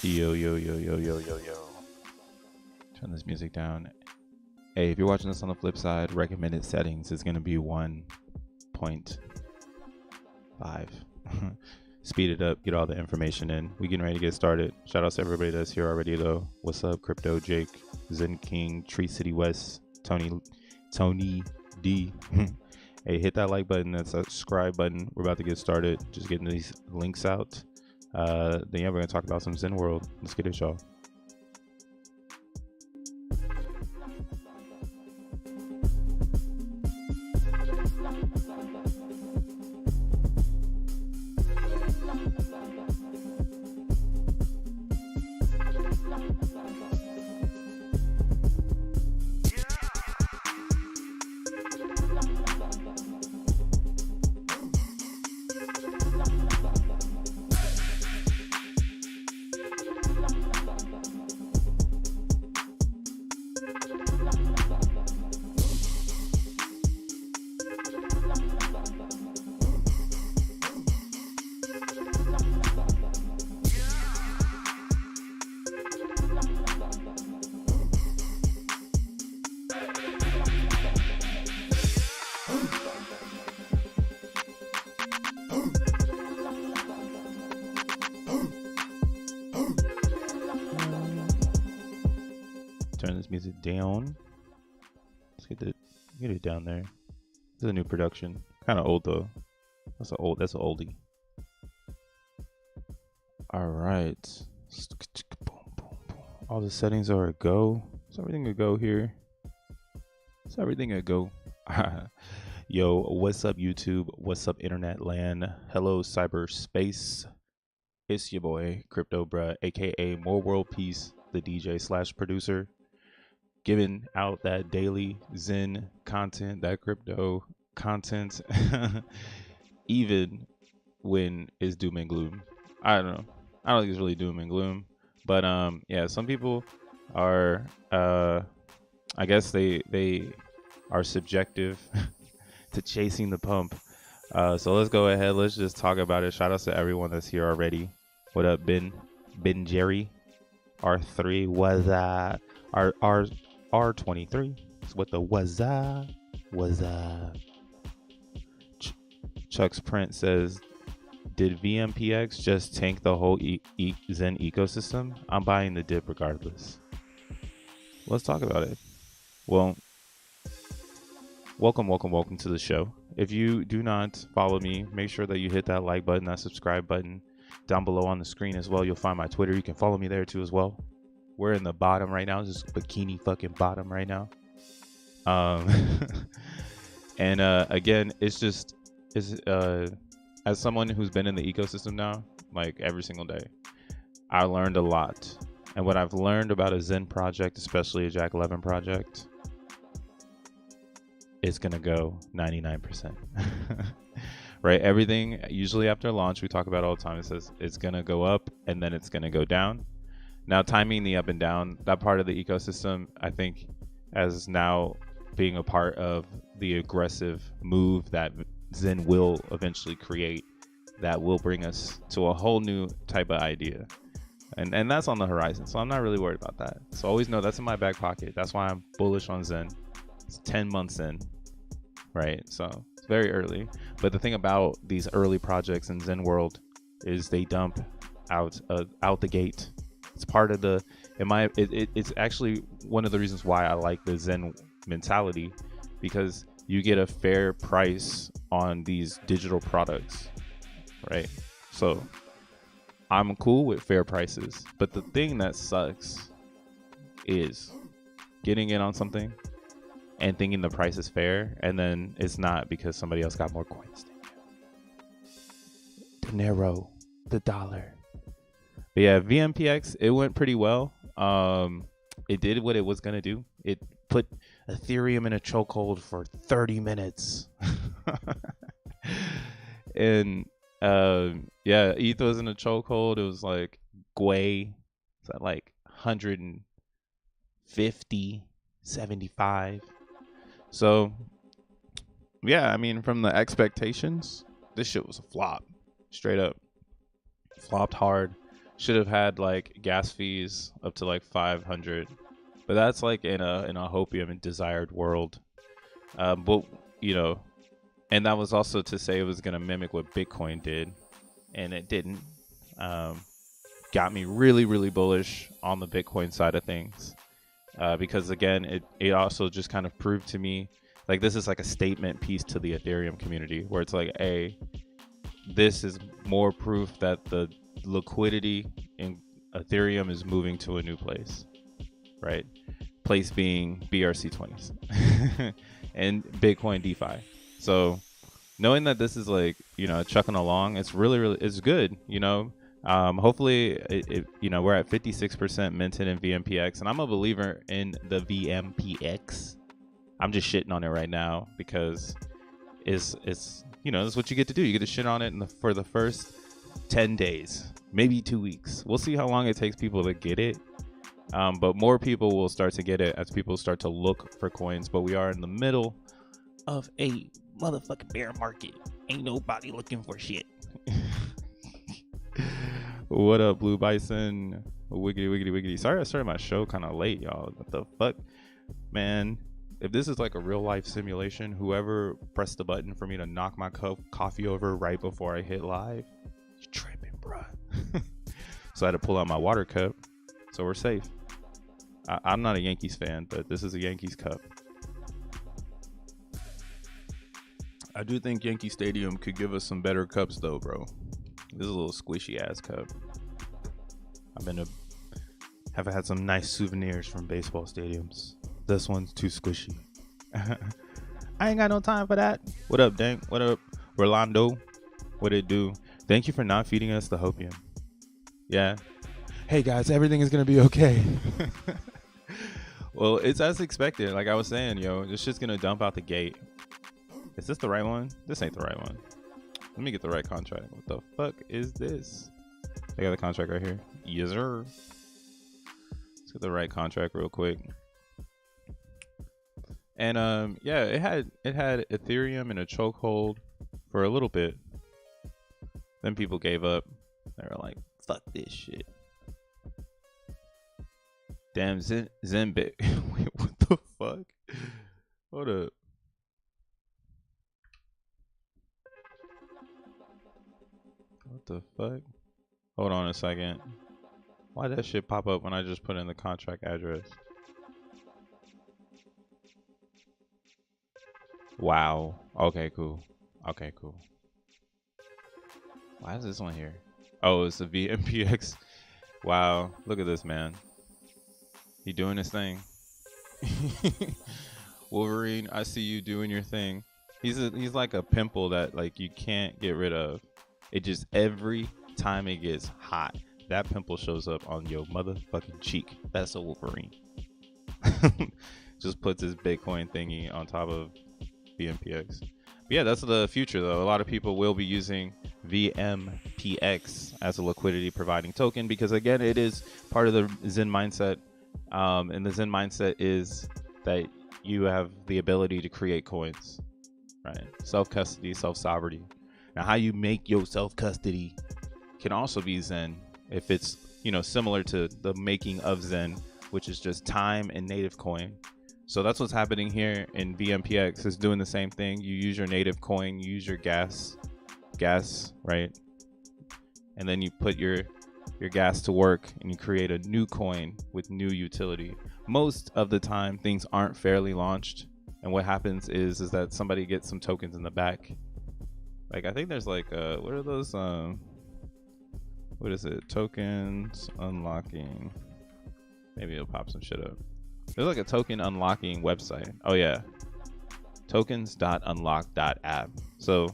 Yo, yo, yo, yo, yo, yo, yo. Turn this music down. Hey, if you're watching this on the flip side, recommended settings is going to be 1.5. Speed it up, get all the information in. We getting ready to get started. Shout out to everybody that's here already, though. What's up, Crypto Jake, Zen King, Tree City West, Tony D. Hey, hit that like button, that subscribe button. We're about to get started. Just getting these links out. Then yeah, we're gonna talk about some Zen World. Let's get it, y'all. Turn this music down. Let's get it down there. This is a new production. Kind of old though. That's an oldie. All right. All the settings are a go. Is everything a go here? Is everything a go? Yo, what's up YouTube? What's up internet land? Hello cyberspace. It's your boy Crypto Bruh, aka More World Peace, the DJ / producer. Giving out that daily Zen content, that crypto content, even when it's doom and gloom. I don't know. I don't think it's really doom and gloom, but yeah, some people are, I guess they are subjective to chasing the pump. So let's go ahead. Let's just talk about it. Shout out to everyone that's here already. What up, Ben Jerry, R3 was R23 with the was Chuck's print says, did VMPX just tank the whole Zen ecosystem? I'm buying the dip regardless. Let's talk about it. Well, welcome to the show. If you do not follow me, make sure that you hit that like button, that subscribe button down below on the screen as well. You'll find my Twitter. You can follow me there too as well. We're in the bottom right now, just bikini fucking bottom right now. And again, it's as someone who's been in the ecosystem now, like every single day, I learned a lot. And what I've learned about a Zen project, especially a Jack 11 project, it's gonna go 99%. Right? Everything usually after launch, we talk about all the time. It says it's gonna go up and then it's gonna go down. Now, timing the up and down, that part of the ecosystem, I think, as now being a part of the aggressive move that Zen will eventually create, that will bring us to a whole new type of idea. And that's on the horizon. So I'm not really worried about that. So always know that's in my back pocket. That's why I'm bullish on Zen. It's 10 months in, right? So it's very early. But the thing about these early projects in Zen world is they dump out the gate. It's part of the, it's actually one of the reasons why I like the Zen mentality, because you get a fair price on these digital products, right? So I'm cool with fair prices, but the thing that sucks is getting in on something and thinking the price is fair, and then it's not because somebody else got more coins than you. Dinero, the dollar. But yeah, VMPX, it went pretty well. It did what it was gonna do. It put Ethereum in a chokehold for 30 minutes. And yeah, ETH was in a chokehold. It was like Gwei, it's at like 150, 75. So yeah, I mean, from the expectations, this shit was a flop. Straight up. Flopped hard. Should have had like gas fees up to like 500. But that's like in a hopium and desired world. But you know, and that was also to say it was going to mimic what Bitcoin did, and it didn't. Got me really, really bullish on the Bitcoin side of things, because again, it also just kind of proved to me like this is like a statement piece to the Ethereum community, where it's like, hey, this is more proof that the liquidity in Ethereum is moving to a new place, right? Place being BRC20s and Bitcoin DeFi. So knowing that this is like, you know, chucking along, it's really, really, it's good, you know. Hopefully you know, we're at 56% minted in VMPX, and I'm a believer in the VMPX. I'm just shitting on it right now because it's you know, that's what you get to do. You get to shit on it for the first 10 days, maybe 2 weeks. We'll see how long it takes people to get it. But more people will start to get it as people start to look for coins. But we are in the middle of a motherfucking bear market. Ain't nobody looking for shit. What up, Blue Bison? Wiggity, wiggity, wiggity. Sorry I started my show kind of late, y'all. What the fuck? Man, if this is like a real life simulation, whoever pressed the button for me to knock my coffee over right before I hit live, you tripping, bruh. So I had to pull out my water cup. So we're safe. I'm not a Yankees fan, but this is a Yankees cup. I do think Yankee Stadium could give us some better cups though, bro. This is a little squishy ass cup. Have had some nice souvenirs from baseball stadiums. This one's too squishy. I ain't got no time for that. What up, Dank? What up, Rolando? What it do? Thank you for not feeding us the hopium. Yeah. Hey guys, everything is gonna be okay. Well, it's as expected. Like I was saying, yo, this shit's gonna dump out the gate. Is this the right one? This ain't the right one. Let me get the right contract. What the fuck is this? I got the contract right here. Yes, sir. Let's get the right contract real quick. And yeah, it had Ethereum in a chokehold for a little bit. Then people gave up. They were like, fuck this shit. Damn, Zenbit. Wait, what the fuck? Hold up. What the fuck? Hold on a second. Why did that shit pop up when I just put in the contract address? Wow. Okay, cool. Okay, cool. Why is this one here? Oh, it's a VMPX. Wow. Look at this, man. He doing his thing. Wolverine, I see you doing your thing. He's like a pimple that like you can't get rid of. It just every time it gets hot, that pimple shows up on your motherfucking cheek. That's a Wolverine. Just puts his Bitcoin thingy on top of VMPX. But yeah, that's the future though. A lot of people will be using VMPX as a liquidity providing token because again, it is part of the Zen mindset. And the Zen mindset is that you have the ability to create coins, right? Self-custody, self-sovereignty. Now, how you make your self-custody can also be Zen if it's, you know, similar to the making of Zen, which is just time and native coin. So that's what's happening here in VMPX. It's doing the same thing. You use your native coin, you use your gas, right? And then you put your gas to work and you create a new coin with new utility. Most of the time, things aren't fairly launched. And what happens is that somebody gets some tokens in the back. Like, I think there's like, what are those, what is it? Tokens unlocking. Maybe it'll pop some shit up. There's like a token unlocking website. Oh yeah, tokens.unlock.app. So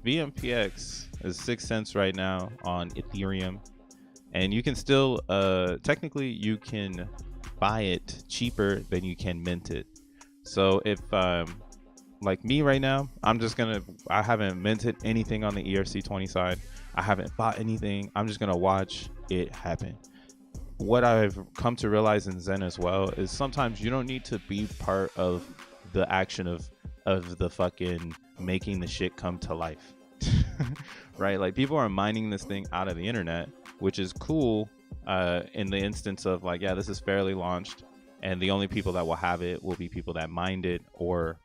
VMPX is 6 cents right now on Ethereum, and you can still technically you can buy it cheaper than you can mint it. So if like me right now, I haven't minted anything on the ERC20 side. I haven't bought anything. I'm just gonna watch it happen. What I've come to realize in Zen as well is sometimes you don't need to be part of the action of the fucking making the shit come to life. Right? Like, people are mining this thing out of the internet, which is cool in the instance of like, yeah, this is fairly launched, and the only people that will have it will be people that mined it or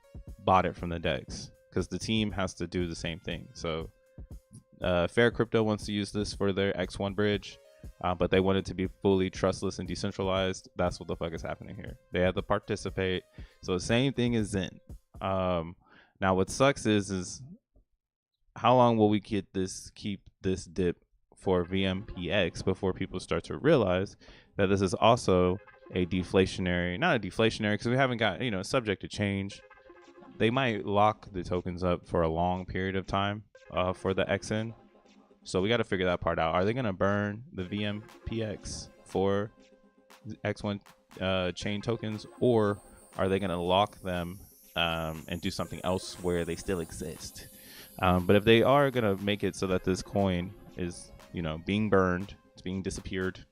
bought it from the DEX, because the team has to do the same thing. So Fair Crypto wants to use this for their X1 bridge, but they want it to be fully trustless and decentralized. That's what the fuck is happening here. They have to participate. So the same thing as Zen. Now what sucks is how long will we keep this dip for VMPX before people start to realize that this is also a deflationary, not a deflationary, because we haven't got, subject to change. They might lock the tokens up for a long period of time for the XN. So we got to figure that part out. Are they going to burn the VMPX for X1 chain tokens, or are they going to lock them and do something else where they still exist? But if they are going to make it so that this coin is, being burned, it's being disappeared,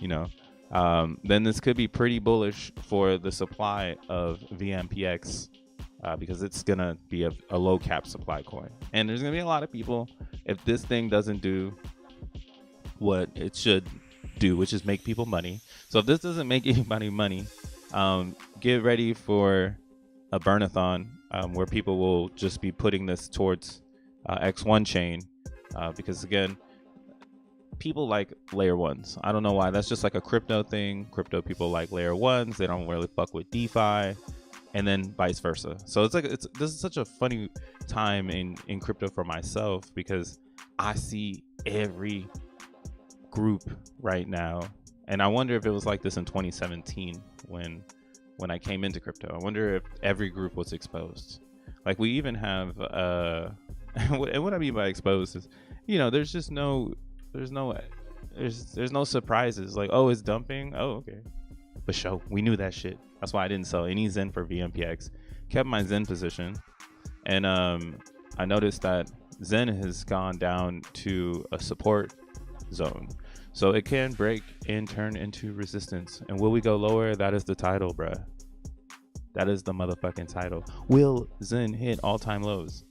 then this could be pretty bullish for the supply of VMPX, because it's going to be a low cap supply coin. And there's going to be a lot of people, if this thing doesn't do what it should do, which is make people money. So if this doesn't make anybody money, get ready for a burnathon where people will just be putting this towards X1 chain, because again, people like layer ones. I don't know why. That's just like a crypto thing. Crypto people like layer ones. They don't really fuck with DeFi, and then vice versa. So it's like this is such a funny time in crypto for myself, because I see every group right now, and I wonder if it was like this in 2017 when I came into crypto. I wonder if every group was exposed. Like, we even have and what I mean by exposed is, there's no surprises. Like, oh, it's dumping. Oh, okay. But we knew that shit. That's why I didn't sell any Zen for VMPX. Kept my Zen position, and I noticed that Zen has gone down to a support zone, so it can break and turn into resistance. And will we go lower? That is the title, bruh. That is the motherfucking title. Will Zen hit all-time lows?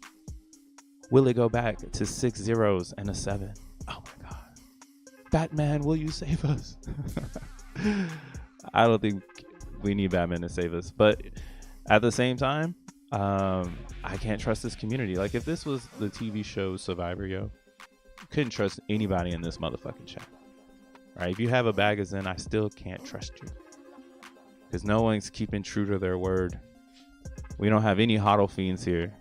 Will it go back to 6 zeros and a 7? Oh my god. Batman, will you save us? I don't think we need Batman to save us, but at the same time, I can't trust this community. Like, if this was the TV show Survivor, couldn't trust anybody in this motherfucking chat. Right? If you have a bag of Zen, I still can't trust you, because no one's keeping true to their word. We don't have any hodl fiends here.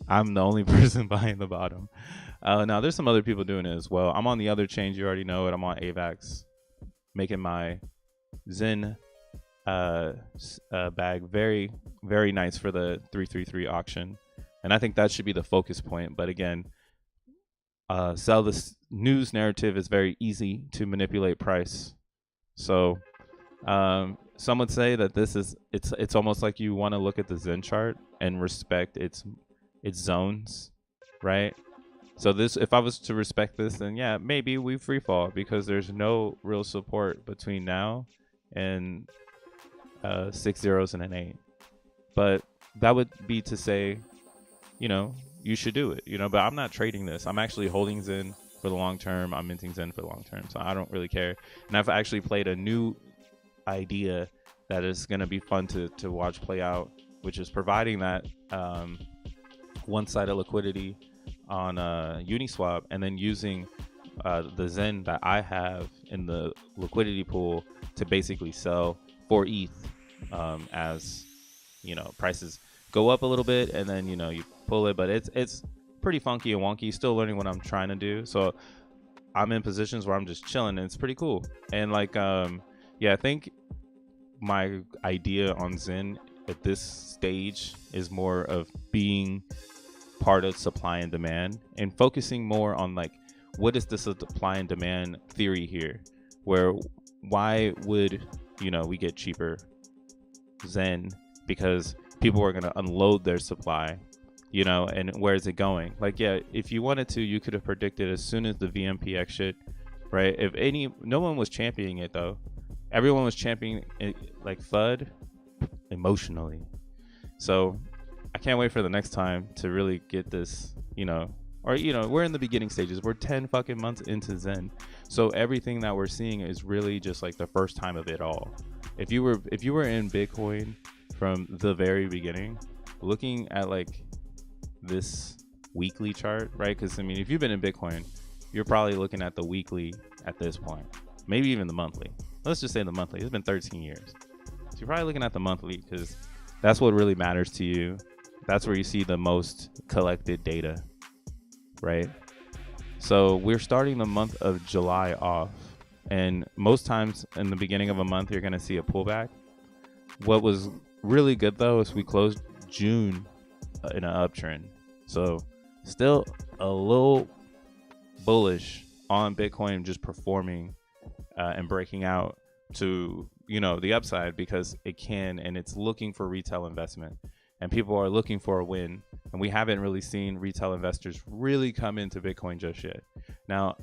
I'm the only person buying the bottom. Now, there's some other people doing it as well. I'm on the other chains. You already know it. I'm on AVAX, making my Zen bag very, very nice for the 333 auction. And I think that should be the focus point. But again, sell this news narrative is very easy to manipulate price. So some would say that it's almost like you want to look at the Zen chart and respect its zones, right? So if I was to respect this, then yeah, maybe we free fall, because there's no real support between now and 6 zeros and an 8. But that would be to say, you should do it, but I'm not trading this. I'm actually holding Zen for the long term. I'm minting Zen for the long term, so I don't really care. And I've actually played a new idea that is going to be fun to watch play out, which is providing that one-sided liquidity on Uniswap, and then using the Zen that I have in the liquidity pool to basically sell for ETH as prices go up a little bit, and then you pull it. But it's pretty funky and wonky. Still learning what I'm trying to do. So I'm in positions where I'm just chilling, and it's pretty cool. And like Yeah, I think my idea on Zen at this stage is more of being part of supply and demand and focusing more on like what is the supply and demand theory here, where why would we get cheaper Zen because people are going to unload their supply, and where is it going? Like, yeah, if you wanted to, you could have predicted as soon as the VMPX shit, right? No one was championing it though. Everyone was championing it like FUD emotionally. So I can't wait for the next time to really get this, we're in the beginning stages. We're 10 fucking months into Zen. So everything that we're seeing is really just like the first time of it all. If you were in Bitcoin from the very beginning, looking at like this weekly chart, right? Because I mean, if you've been in Bitcoin, you're probably looking at the weekly at this point, maybe even the monthly. Let's just say the monthly. It's been 13 years. So you're probably looking at the monthly because that's what really matters to you. That's where you see the most collected data, right? So we're starting the month of July off. And most times in the beginning of a month, you're going to see a pullback. What was really good, though, is we closed June in an uptrend. So still a little bullish on Bitcoin just performing and breaking out to, the upside because it can, and it's looking for retail investment. And people are looking for a win. And we haven't really seen retail investors really come into Bitcoin just yet. Now,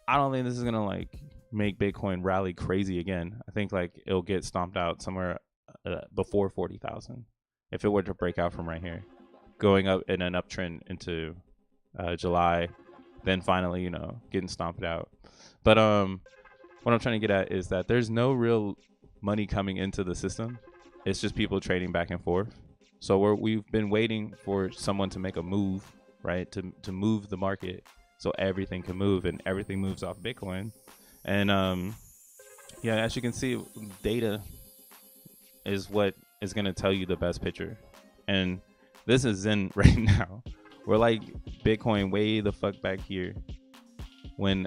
I don't think this is going to like make Bitcoin rally crazy again. I think like it'll get stomped out somewhere before 40,000 if it were to break out from right here, going up in an uptrend into July, then finally, getting stomped out. But what I'm trying to get at is that there's no real money coming into the system. It's just people trading back and forth. So we've been waiting for someone to make a move, right? To move the market so everything can move and everything moves off Bitcoin. And yeah, as you can see, data is what is going to tell you the best picture. And this is Zen right now. We're like Bitcoin way the fuck back here when,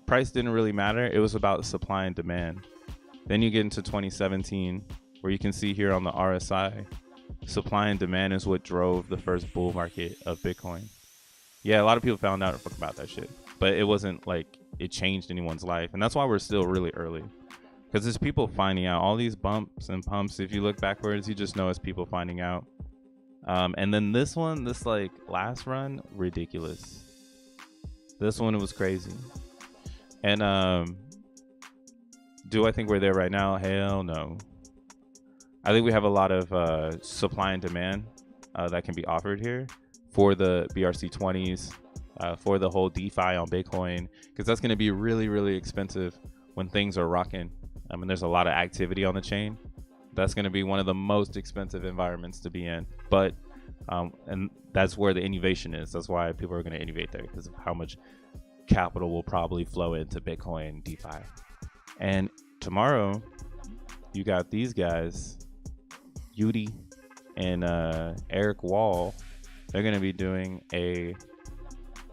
price didn't really matter. It was about supply and demand. Then you get into 2017, where you can see here on the RSI, supply and demand is what drove the first bull market of Bitcoin. Yeah, a lot of people found out about that shit, but it wasn't like it changed anyone's life. And that's why we're still really early, because there's people finding out all these bumps and pumps. If you look backwards, you just know it's people finding out. And then this like last run, ridiculous. This one, it was crazy. And do I think we're there right now? Hell no. I think we have a lot of supply and demand that can be offered here for the BRC20s, for the whole DeFi on Bitcoin, because that's going to be really, really expensive when things are rocking. I mean, there's a lot of activity on the chain. That's going to be one of the most expensive environments to be in. But and that's where the innovation is. That's why people are going to innovate there, because of how much capital will probably flow into Bitcoin DeFi. And tomorrow, you got these guys, Yudi and Eric Wall. They're going to be doing a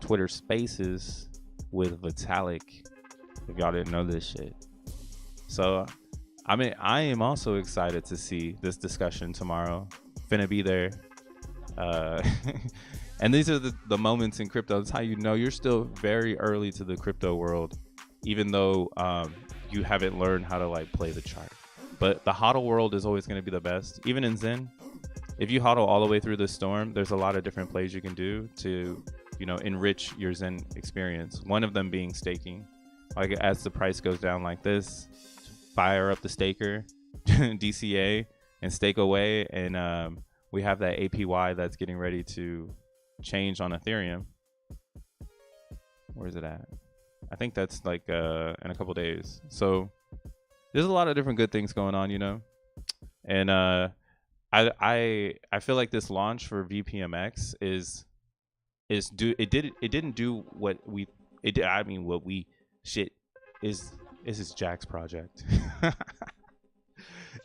Twitter Spaces with Vitalik, if y'all didn't know this shit. So, I mean, I am also excited to see this discussion tomorrow. Finna be there. And these are the moments in crypto. That's how you know you're still very early to the crypto world, even though you haven't learned how to like play the chart. But the hodl world is always going to be the best. Even in Zen, if you hodl all the way through the storm, there's a lot of different plays you can do to, enrich your Zen experience. One of them being staking. Like as the price goes down like this, fire up the staker, DCA, and stake away. And we have that APY that's getting ready to change on Ethereum. Where's it at? I think that's like in a couple days. So there's a lot of different good things going on, And I feel like this launch for VPMX it didn't do what we it did. I mean, what we shit is Jack's project.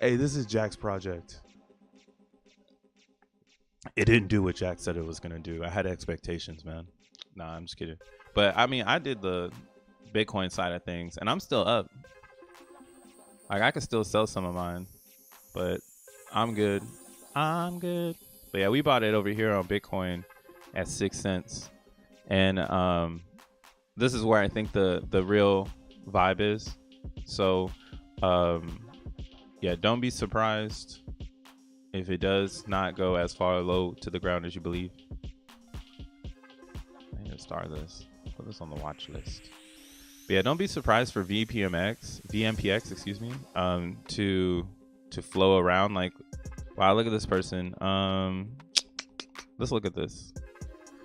Hey, this is Jack's project. It didn't do what Jack said it was gonna do. I had expectations, man. Nah, I'm just kidding. But I mean, I did the Bitcoin side of things, and I'm still up. Like I could still sell some of mine, but I'm good. I'm good. But yeah, we bought it over here on Bitcoin at 6 cents. And this is where I think the real vibe is. So yeah, don't be surprised if it does not go as far low to the ground as you believe. I need to start this. Put this on the watch list. But yeah, don't be surprised for VMPX, excuse me, to flow around. Like, wow, look at this person. Let's look at this.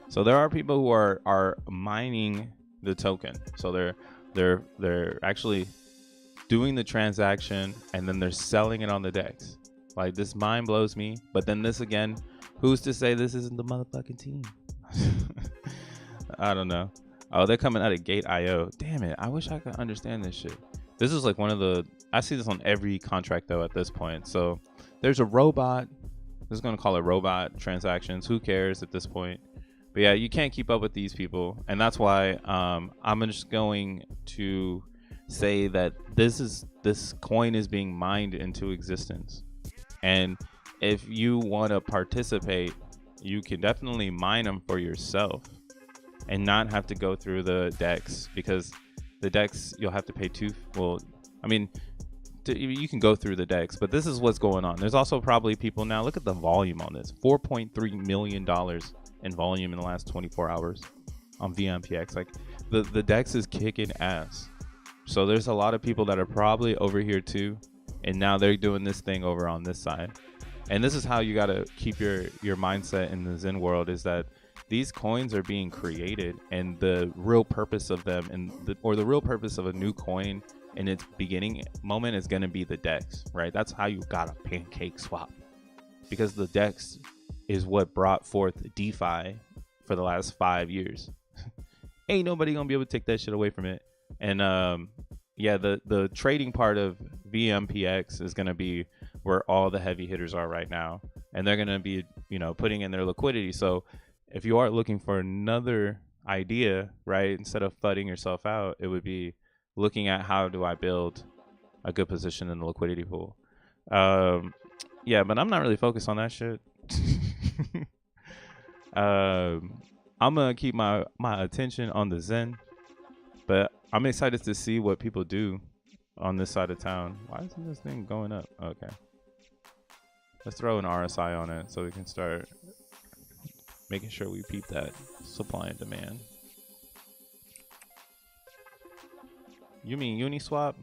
So there are people who are mining the token. So they're actually doing the transaction and then they're selling it on the DEX. Like, this mind blows me. But then this again, who's to say this isn't the motherfucking team? I don't know. Oh, they're coming out of Gate.io. Damn it. I wish I could understand this shit. This is like one of the, I see this on every contract though at this point. So there's a robot. This is going to call it robot transactions. Who cares at this point? But yeah, you can't keep up with these people. And that's why I'm just going to say that this coin is being mined into existence. And if you want to participate, you can definitely mine them for yourself and not have to go through the DEX, because the DEX you'll have to pay you can go through the DEX, but this is what's going on. There's also probably people now, look at the volume on this, $4.3 million in volume in the last 24 hours on VMPX. Like the DEX is kicking ass. So there's a lot of people that are probably over here too, and now they're doing this thing over on this side. And this is how you got to keep your mindset in the Zen world, is that these coins are being created, and the real purpose of them or the real purpose of a new coin in its beginning moment is going to be the DEX, right? That's how you got a pancake swap, because the DEX is what brought forth DeFi for the last 5 years. Ain't nobody going to be able to take that shit away from it. And yeah, the trading part of VMPX is going to be where all the heavy hitters are right now, and they're going to be, putting in their liquidity. So if you are looking for another idea, right, instead of fudding yourself out, it would be looking at how do I build a good position in the liquidity pool. Yeah, but I'm not really focused on that shit. I'm gonna keep my attention on the Zen, but I'm excited to see what people do on this side of town. Why isn't this thing going up? Okay, let's throw an RSI on it so we can start making sure we peep that supply and demand. You mean Uniswap?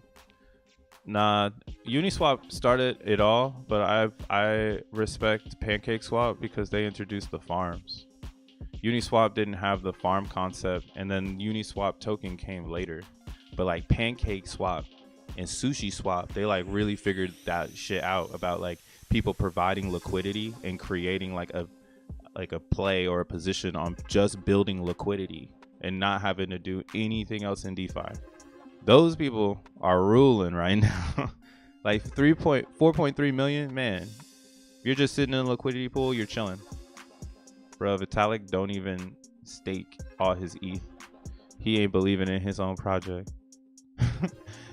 Nah, Uniswap started it all, but I respect PancakeSwap because they introduced the farms. Uniswap didn't have the farm concept, and then Uniswap token came later. But like PancakeSwap and SushiSwap, they like really figured that shit out about like people providing liquidity and creating like a play or a position on just building liquidity and not having to do anything else in DeFi. Those people are ruling right now. Like 4.3 million, man. If you're just sitting in a liquidity pool, you're chilling. Bro, Vitalik don't even stake all his ETH. He ain't believing in his own project.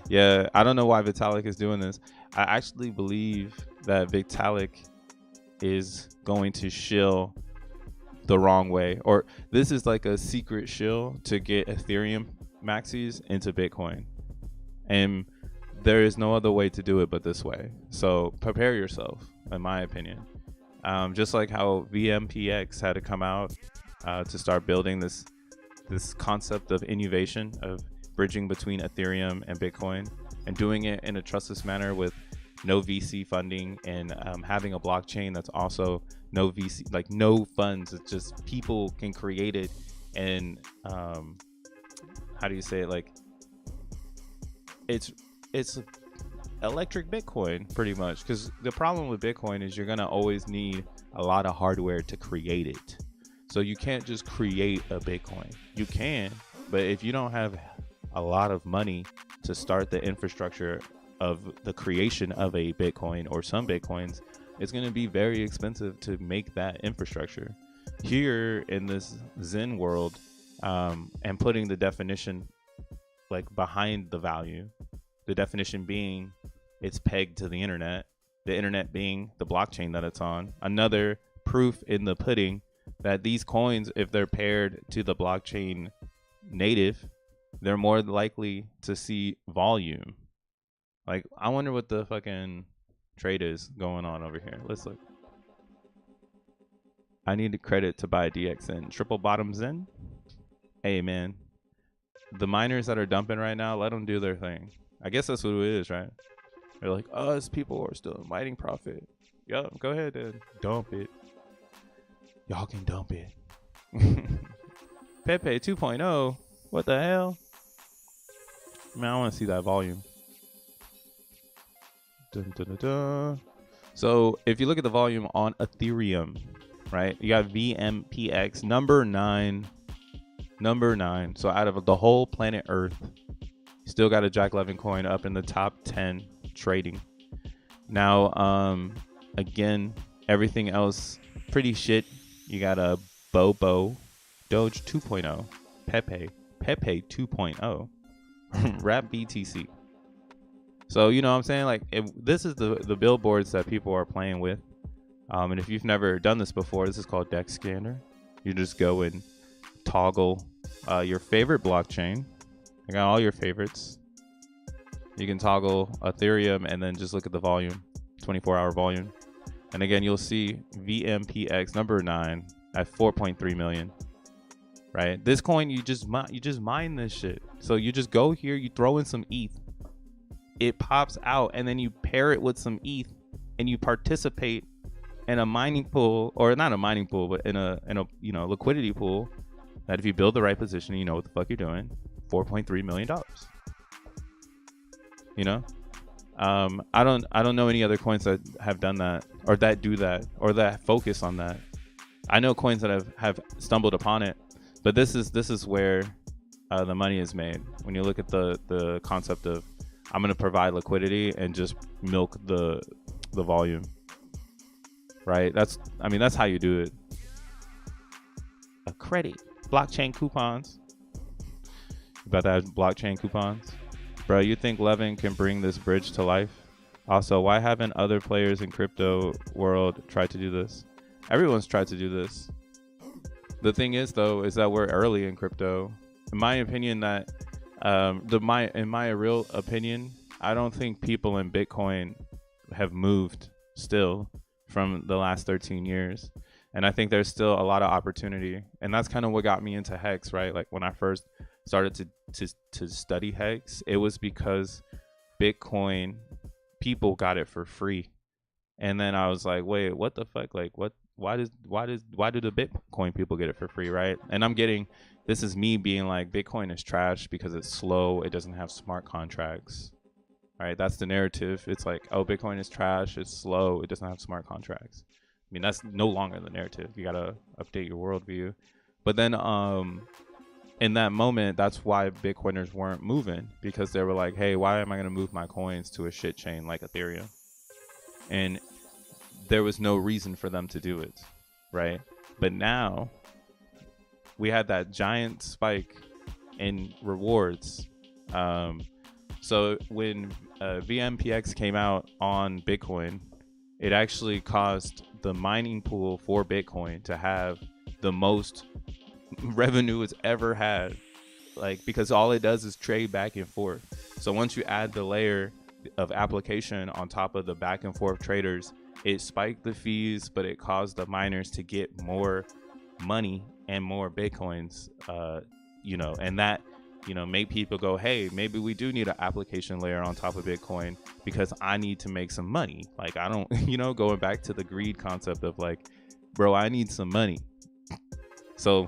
Yeah, I don't know why Vitalik is doing this. I actually believe that Vitalik is going to shill the wrong way, or this is like a secret shill to get Ethereum maxis into Bitcoin, and there is no other way to do it but this way. So prepare yourself, in my opinion. Just like how VMPX had to come out to start building this concept of innovation, of bridging between Ethereum and Bitcoin, and doing it in a trustless manner with no VC funding, and having a blockchain that's also no VC, like no funds. It's just people can create it, and how do you say it? Like it's electric Bitcoin pretty much, because the problem with Bitcoin is you're gonna always need a lot of hardware to create it. So you can't just create a Bitcoin. You can, but if you don't have a lot of money to start the infrastructure of the creation of a Bitcoin or some Bitcoins, it's going to be very expensive to make that infrastructure. Here in this Zen world, and putting the definition like behind the value, the definition being it's pegged to the internet being the blockchain that it's on. Another proof in the pudding that these coins, if they're paired to the blockchain native, they're more likely to see volume. Like, I wonder what the fucking trade is going on over here. Let's look. I need a credit to buy DXN. Triple bottoms in. Hey, man. The miners that are dumping right now, let them do their thing. I guess that's what it is, right? They're like, us people are still mining profit. Yup, go ahead and dump it. Y'all can dump it. Pepe 2.0. What the hell? Man, I want to see that volume. Dun, dun, dun, dun. So if you look at the volume on Ethereum, right? You got VMPX number 9. So out of the whole planet Earth, still got a Jack Levin coin up in the top 10 trading. Now, again, everything else pretty shit. You got a Bobo, Doge 2.0, Pepe 2.0, Rap BTC. So, you know what I'm saying? Like, this is the billboards that people are playing with. And if you've never done this before, this is called Deck Scanner. You just go and toggle your favorite blockchain. I got all your favorites. You can toggle Ethereum and then just look at the volume, 24-hour volume. And again, you'll see VMPX number 9 at 4.3 million. Right? This coin, you just mine this shit. So you just go here, you throw in some ETH. It pops out, and then you pair it with some ETH, and you participate in a mining pool, or not a mining pool, but in a liquidity pool. That if you build the right position, you know what the fuck you're doing. $4.3 million. You know, I don't know any other coins that have done that, or that do that, or that focus on that. I know coins that have stumbled upon it, but this is where the money is made. When you look at the concept of, I'm gonna provide liquidity and just milk the volume, right? That's how you do it. A credit, blockchain coupons. About that blockchain coupons, bro. You think Levin can bring this bridge to life? Also, why haven't other players in crypto world tried to do this? Everyone's tried to do this. The thing is, though, is that we're early in crypto. In my opinion, that in my real opinion, I don't think people in Bitcoin have moved still from the last 13 years. And I think there's still a lot of opportunity. And that's kind of what got me into Hex, right? Like when I first started to study Hex, it was because Bitcoin people got it for free. And then I was like, wait, what the fuck? Like, why do the Bitcoin people get it for free, right? And this is me being like, Bitcoin is trash because it's slow, it doesn't have smart contracts. Right? That's the narrative. It's like, oh, Bitcoin is trash, it's slow, it doesn't have smart contracts. I mean, that's no longer the narrative. You gotta update your worldview. But then in that moment, that's why Bitcoiners weren't moving, because they were like, hey, why am I gonna move my coins to a shit chain like Ethereum? And there was no reason for them to do it, right? But now we had that giant spike in rewards. So when VMPX came out on Bitcoin, it actually caused the mining pool for Bitcoin to have the most revenue it's ever had, like, because all it does is trade back and forth. So once you add the layer of application on top of the back and forth traders, it spiked the fees, but it caused the miners to get more money and more Bitcoins, and that, make people go, hey, maybe we do need an application layer on top of Bitcoin because I need to make some money. Like, I don't, going back to the greed concept of like, bro, I need some money. So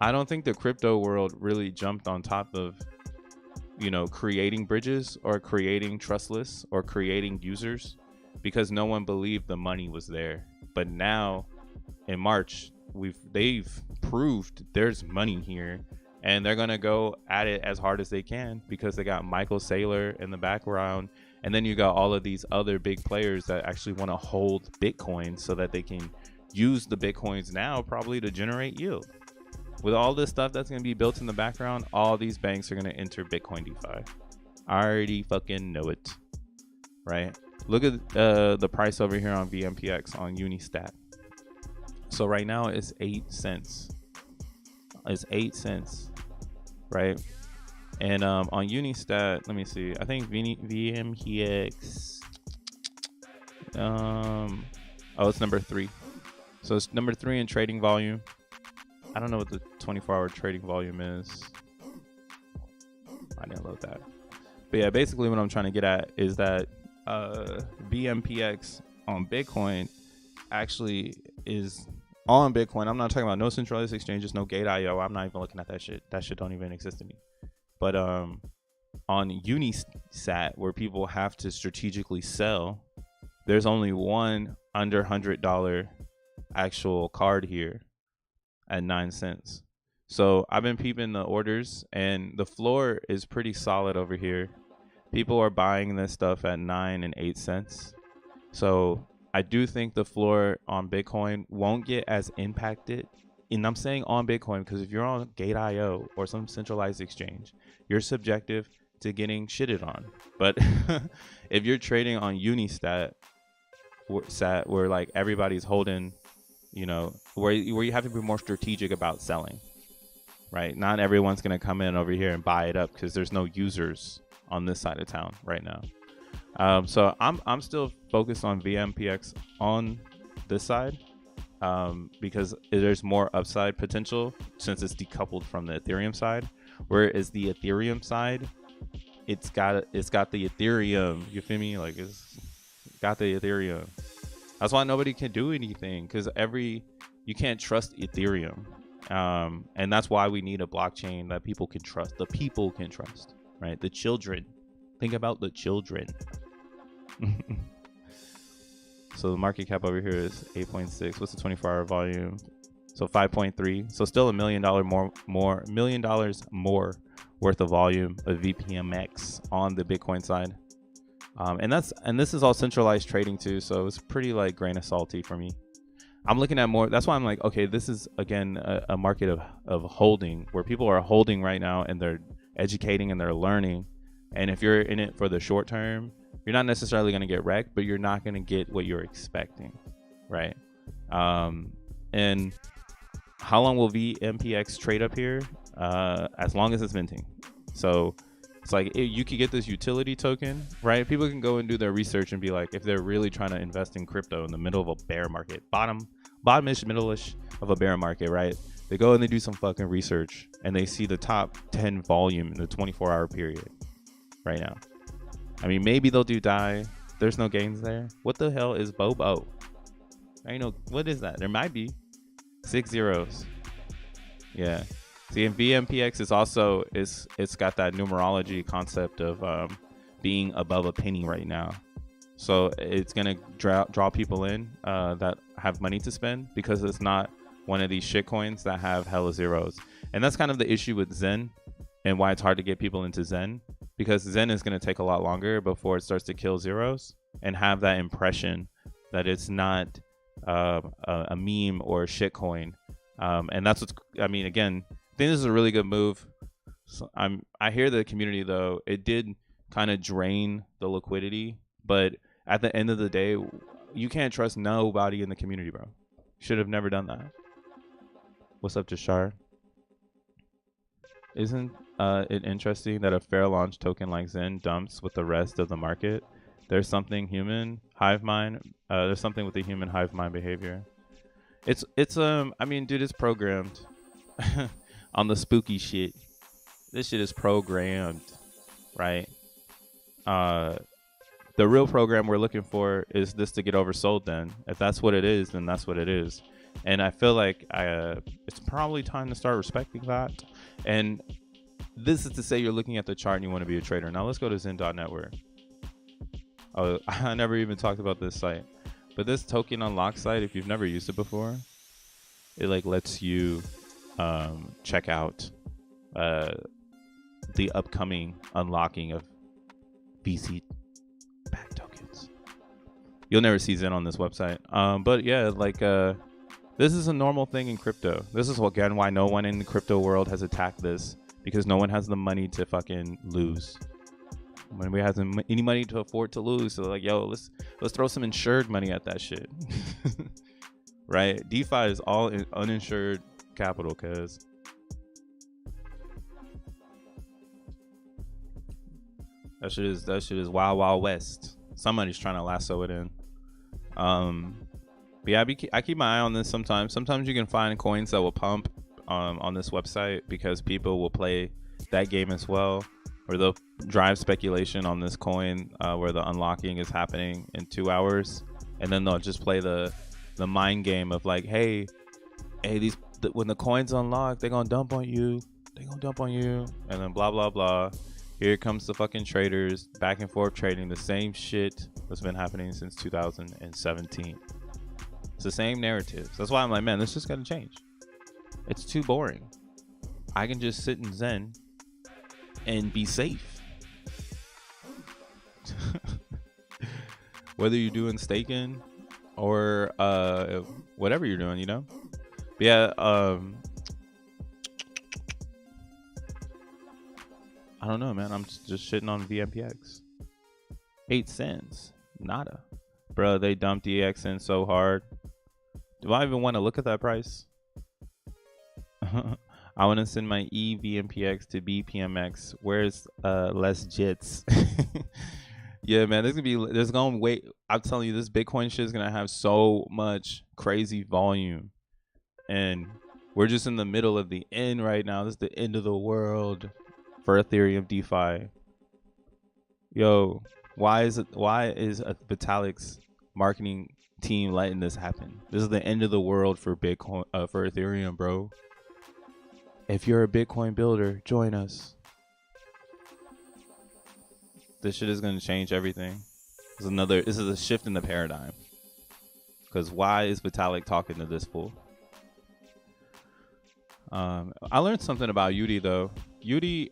I don't think the crypto world really jumped on top of, creating bridges or creating trust lists or creating users, because no one believed the money was there. But now in March, they've proved there's money here, and they're gonna go at it as hard as they can because they got Michael Saylor in the background, and then you got all of these other big players that actually want to hold Bitcoin so that they can use the Bitcoins now probably to generate yield. With all this stuff that's gonna be built in the background, all these banks are gonna enter Bitcoin DeFi. I already fucking know it. right? Look at the price over here on VMPX on Unistat. So right now it's 8 cents. It's 8 cents, right? And on Unistat, let me see. I think VMPX. Oh, it's number 3. So it's number 3 in trading volume. I don't know what the 24-hour trading volume is. I didn't load that. But yeah, basically what I'm trying to get at is that VMPX on Bitcoin actually is on Bitcoin. I'm not talking about no centralized exchanges, no gate.io. I'm not even looking at that shit. That shit don't even exist to me. But on Unisat, where people have to strategically sell, there's only one under $100 actual card here at 9 cents. So I've been peeping the orders, and the floor is pretty solid over here. People are buying this stuff at 9 and 8 cents. So I do think the floor on Bitcoin won't get as impacted. And I'm saying on Bitcoin because if you're on Gate.io or some centralized exchange, you're subjective to getting shitted on. But if you're trading on Unisat, where like everybody's holding, you know, where you have to be more strategic about selling, right? Not everyone's going to come in over here and buy it up because there's no users on this side of town right now. So I'm still focused on VMPX on this side because there's more upside potential since it's decoupled from the Ethereum side. Whereas the Ethereum side, it's got the Ethereum. You feel me? Like it's got the Ethereum. That's why nobody can do anything because you can't trust Ethereum. And that's why we need a blockchain that people can trust. The people can trust, right? The children. Think about the children. So the market cap over here is 8.6. What's the 24-hour volume? So 5.3. So still $1 million more worth of volume of VPMX on the Bitcoin side. And this is all centralized trading too, so it's pretty like grain of salty for me. I'm looking at more. That's why I'm like, okay, this is again a market of holding, where people are holding right now and they're educating and they're learning. And if you're in it for the short term, you're not necessarily going to get wrecked, but you're not going to get what you're expecting, right? And how long will VMPX trade up here? As long as it's minting. So it's like you could get this utility token, right? People can go and do their research and be like, if they're really trying to invest in crypto in the middle of a bear market, bottomish, middle-ish of a bear market, right? They go and they do some fucking research and they see the top 10 volume in the 24-hour period right now. I mean, maybe they'll do DAI. There's no gains there. What the hell is Bobo? I know, what is that? There might be 6 zeros. Yeah. See, in VMPX is also it's got that numerology concept of being above a penny right now. So it's gonna draw people in that have money to spend because it's not one of these shit coins that have hella zeros. And that's kind of the issue with Zen and why it's hard to get people into Zen, because Zen is gonna take a lot longer before it starts to kill zeros and have that impression that it's not a meme or a shit coin. And that's what's, I mean, again, I think this is a really good move. So I hear the community though, it did kind of drain the liquidity, but at the end of the day, you can't trust nobody in the community, bro. Should have never done that. What's up, Jashar? Isn't it interesting that a fair launch token like Zen dumps with the rest of the market? There's something human hive mind. There's something with the human hive mind behavior. It's I mean, dude, it's programmed. On the spooky shit. This shit is programmed, right? The real program we're looking for is this to get oversold then. If that's what it is, then that's what it is. And I feel like it's probably time to start respecting that. And this is to say you're looking at the chart and you want to be a trader. Now let's go to Zen.network. Oh, I never even talked about this site. But this token unlock site, if you've never used it before, it like lets you check out the upcoming unlocking of VC backed tokens. You'll never see Zen on this website, but yeah, like this is a normal thing in crypto. This is again why no one in the crypto world has attacked this, because no one has the money to fucking lose. when we had any money to afford to lose. So like, yo, let's throw some insured money at that shit. Right? DeFi is all uninsured capital, cause that shit is wild, wild west. Somebody's trying to lasso it in. But yeah, I keep my eye on this sometimes. Sometimes you can find coins that will pump on this website because people will play that game as well, or they'll drive speculation on this coin where the unlocking is happening in 2 hours, and then they'll just play the mind game of like, hey, when the coins unlock, they're gonna dump on you, and then blah blah blah. Here comes the fucking traders back and forth trading the same shit that's been happening since 2017. It's the same narratives. That's why I'm like, man, this just gotta change. It's too boring. I can just sit in Zen and be safe. Whether you're doing staking or whatever you're doing, you know? But yeah, I don't know, man. I'm just shitting on VMPX. 8 cents. Nada. Bro, they dumped the XN so hard. Do I even want to look at that price? I want to send my VMPX to BPMX. Where's less jits? Yeah, man, there's gonna wait. I'm telling you, this Bitcoin shit is gonna have so much crazy volume, and we're just in the middle of the end right now. This is the end of the world for Ethereum DeFi. Yo, why is Vitalik's marketing team letting this happen? This is the end of the world for Bitcoin, for Ethereum, bro. If you're a Bitcoin builder, join us. This shit is going to change everything. This is a shift in the paradigm. Because why is Vitalik talking to this fool? I learned something about Yudi though. Yudi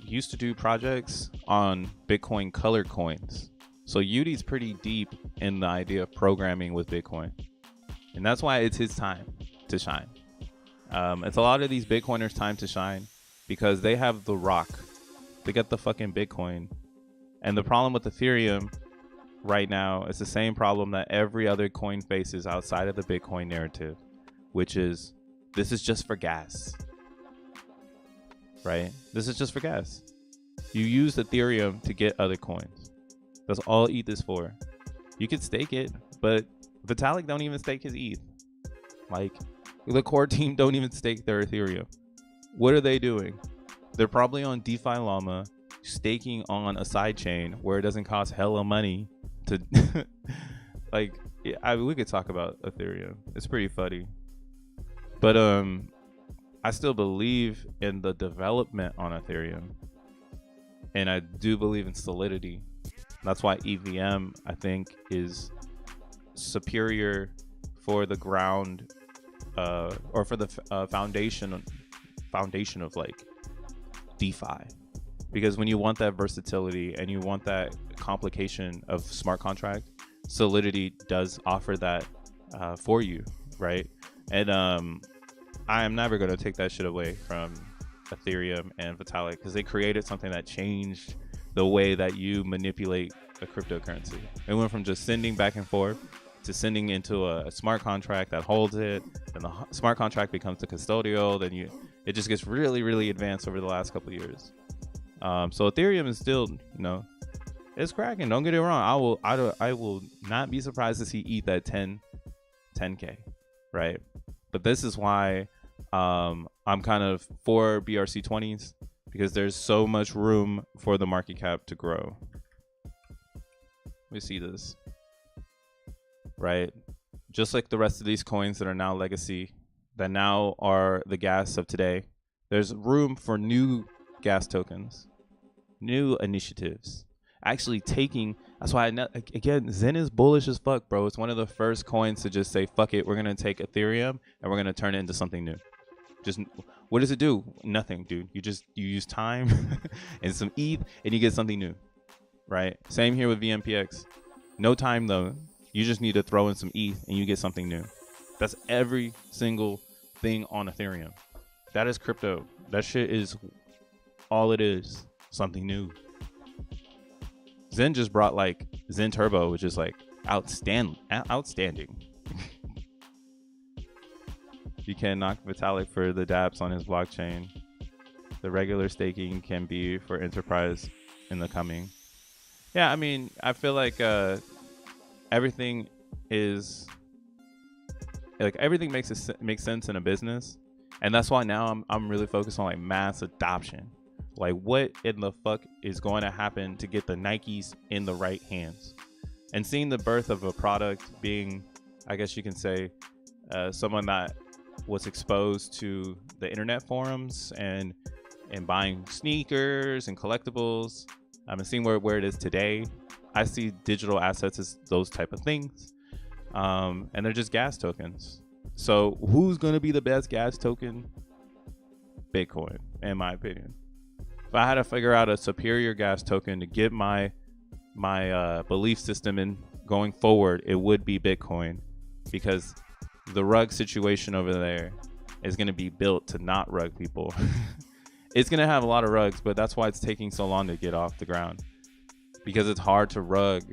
used to do projects on Bitcoin colored coins. So Yudi's pretty deep in the idea of programming with Bitcoin. And that's why it's his time to shine. It's a lot of these Bitcoiners' time to shine because they have the rock. They get the fucking Bitcoin. And the problem with Ethereum right now is the same problem that every other coin faces outside of the Bitcoin narrative, which is this is just for gas. Right? This is just for gas. You use Ethereum to get other coins. That's all ETH is for. You could stake it, but Vitalik don't even stake his ETH. Like, the core team don't even stake their Ethereum. What are they doing? They're probably on DeFi Llama, staking on a side chain where it doesn't cost hella money to like, we could talk about Ethereum. It's pretty funny. But I still believe in the development on Ethereum. And I do believe in solidity. That's why EVM, I think, is superior for the ground or for the foundation of like DeFi, because when you want that versatility and you want that complication of smart contract, Solidity does offer that for you, right? And I am never going to take that shit away from Ethereum and Vitalik, because they created something that changed the way that you manipulate a cryptocurrency. It went from just sending back and forth to sending into a smart contract that holds it, and the smart contract becomes the custodial. Then it just gets really, really advanced over the last couple of years. So Ethereum is still, it's cracking. Don't get it wrong. I will not be surprised to see ETH at 10K, right? But this is why I'm kind of for BRC20s, because there's so much room for the market cap to grow. We see this, right? Just like the rest of these coins that are now legacy, that now are the gas of today, there's room for new gas tokens, new initiatives, actually taking. That's why again, Zen is bullish as fuck, bro. It's one of the first coins to just say, fuck it, we're gonna take Ethereum and we're gonna turn it into something new. Just, what does it do? Nothing, dude. You use time and some ETH and you get something new, right? Same here with VMPX. No time though. You just need to throw in some ETH and you get something new. That's every single thing on Ethereum. That is crypto. That shit is all it is. Something new. Zen just brought like Zen Turbo, which is like outstanding. You can knock Vitalik for the dApps on his blockchain. The regular staking can be for enterprise in the coming. Yeah, I mean, I feel like everything is like everything makes sense in a business, and that's why now I'm really focused on like mass adoption. Like, what in the fuck is going to happen to get the Nikes in the right hands? And seeing the birth of a product being, I guess you can say, someone that was exposed to the internet forums and buying sneakers and collectibles. And seeing where it is today. I see digital assets as those type of things. And they're just gas tokens. So who's going to be the best gas token? Bitcoin, in my opinion. If I had to figure out a superior gas token to get my belief system in going forward, it would be Bitcoin, because the rug situation over there is going to be built to not rug people. It's going to have a lot of rugs, but that's why it's taking so long to get off the ground, because it's hard to rug.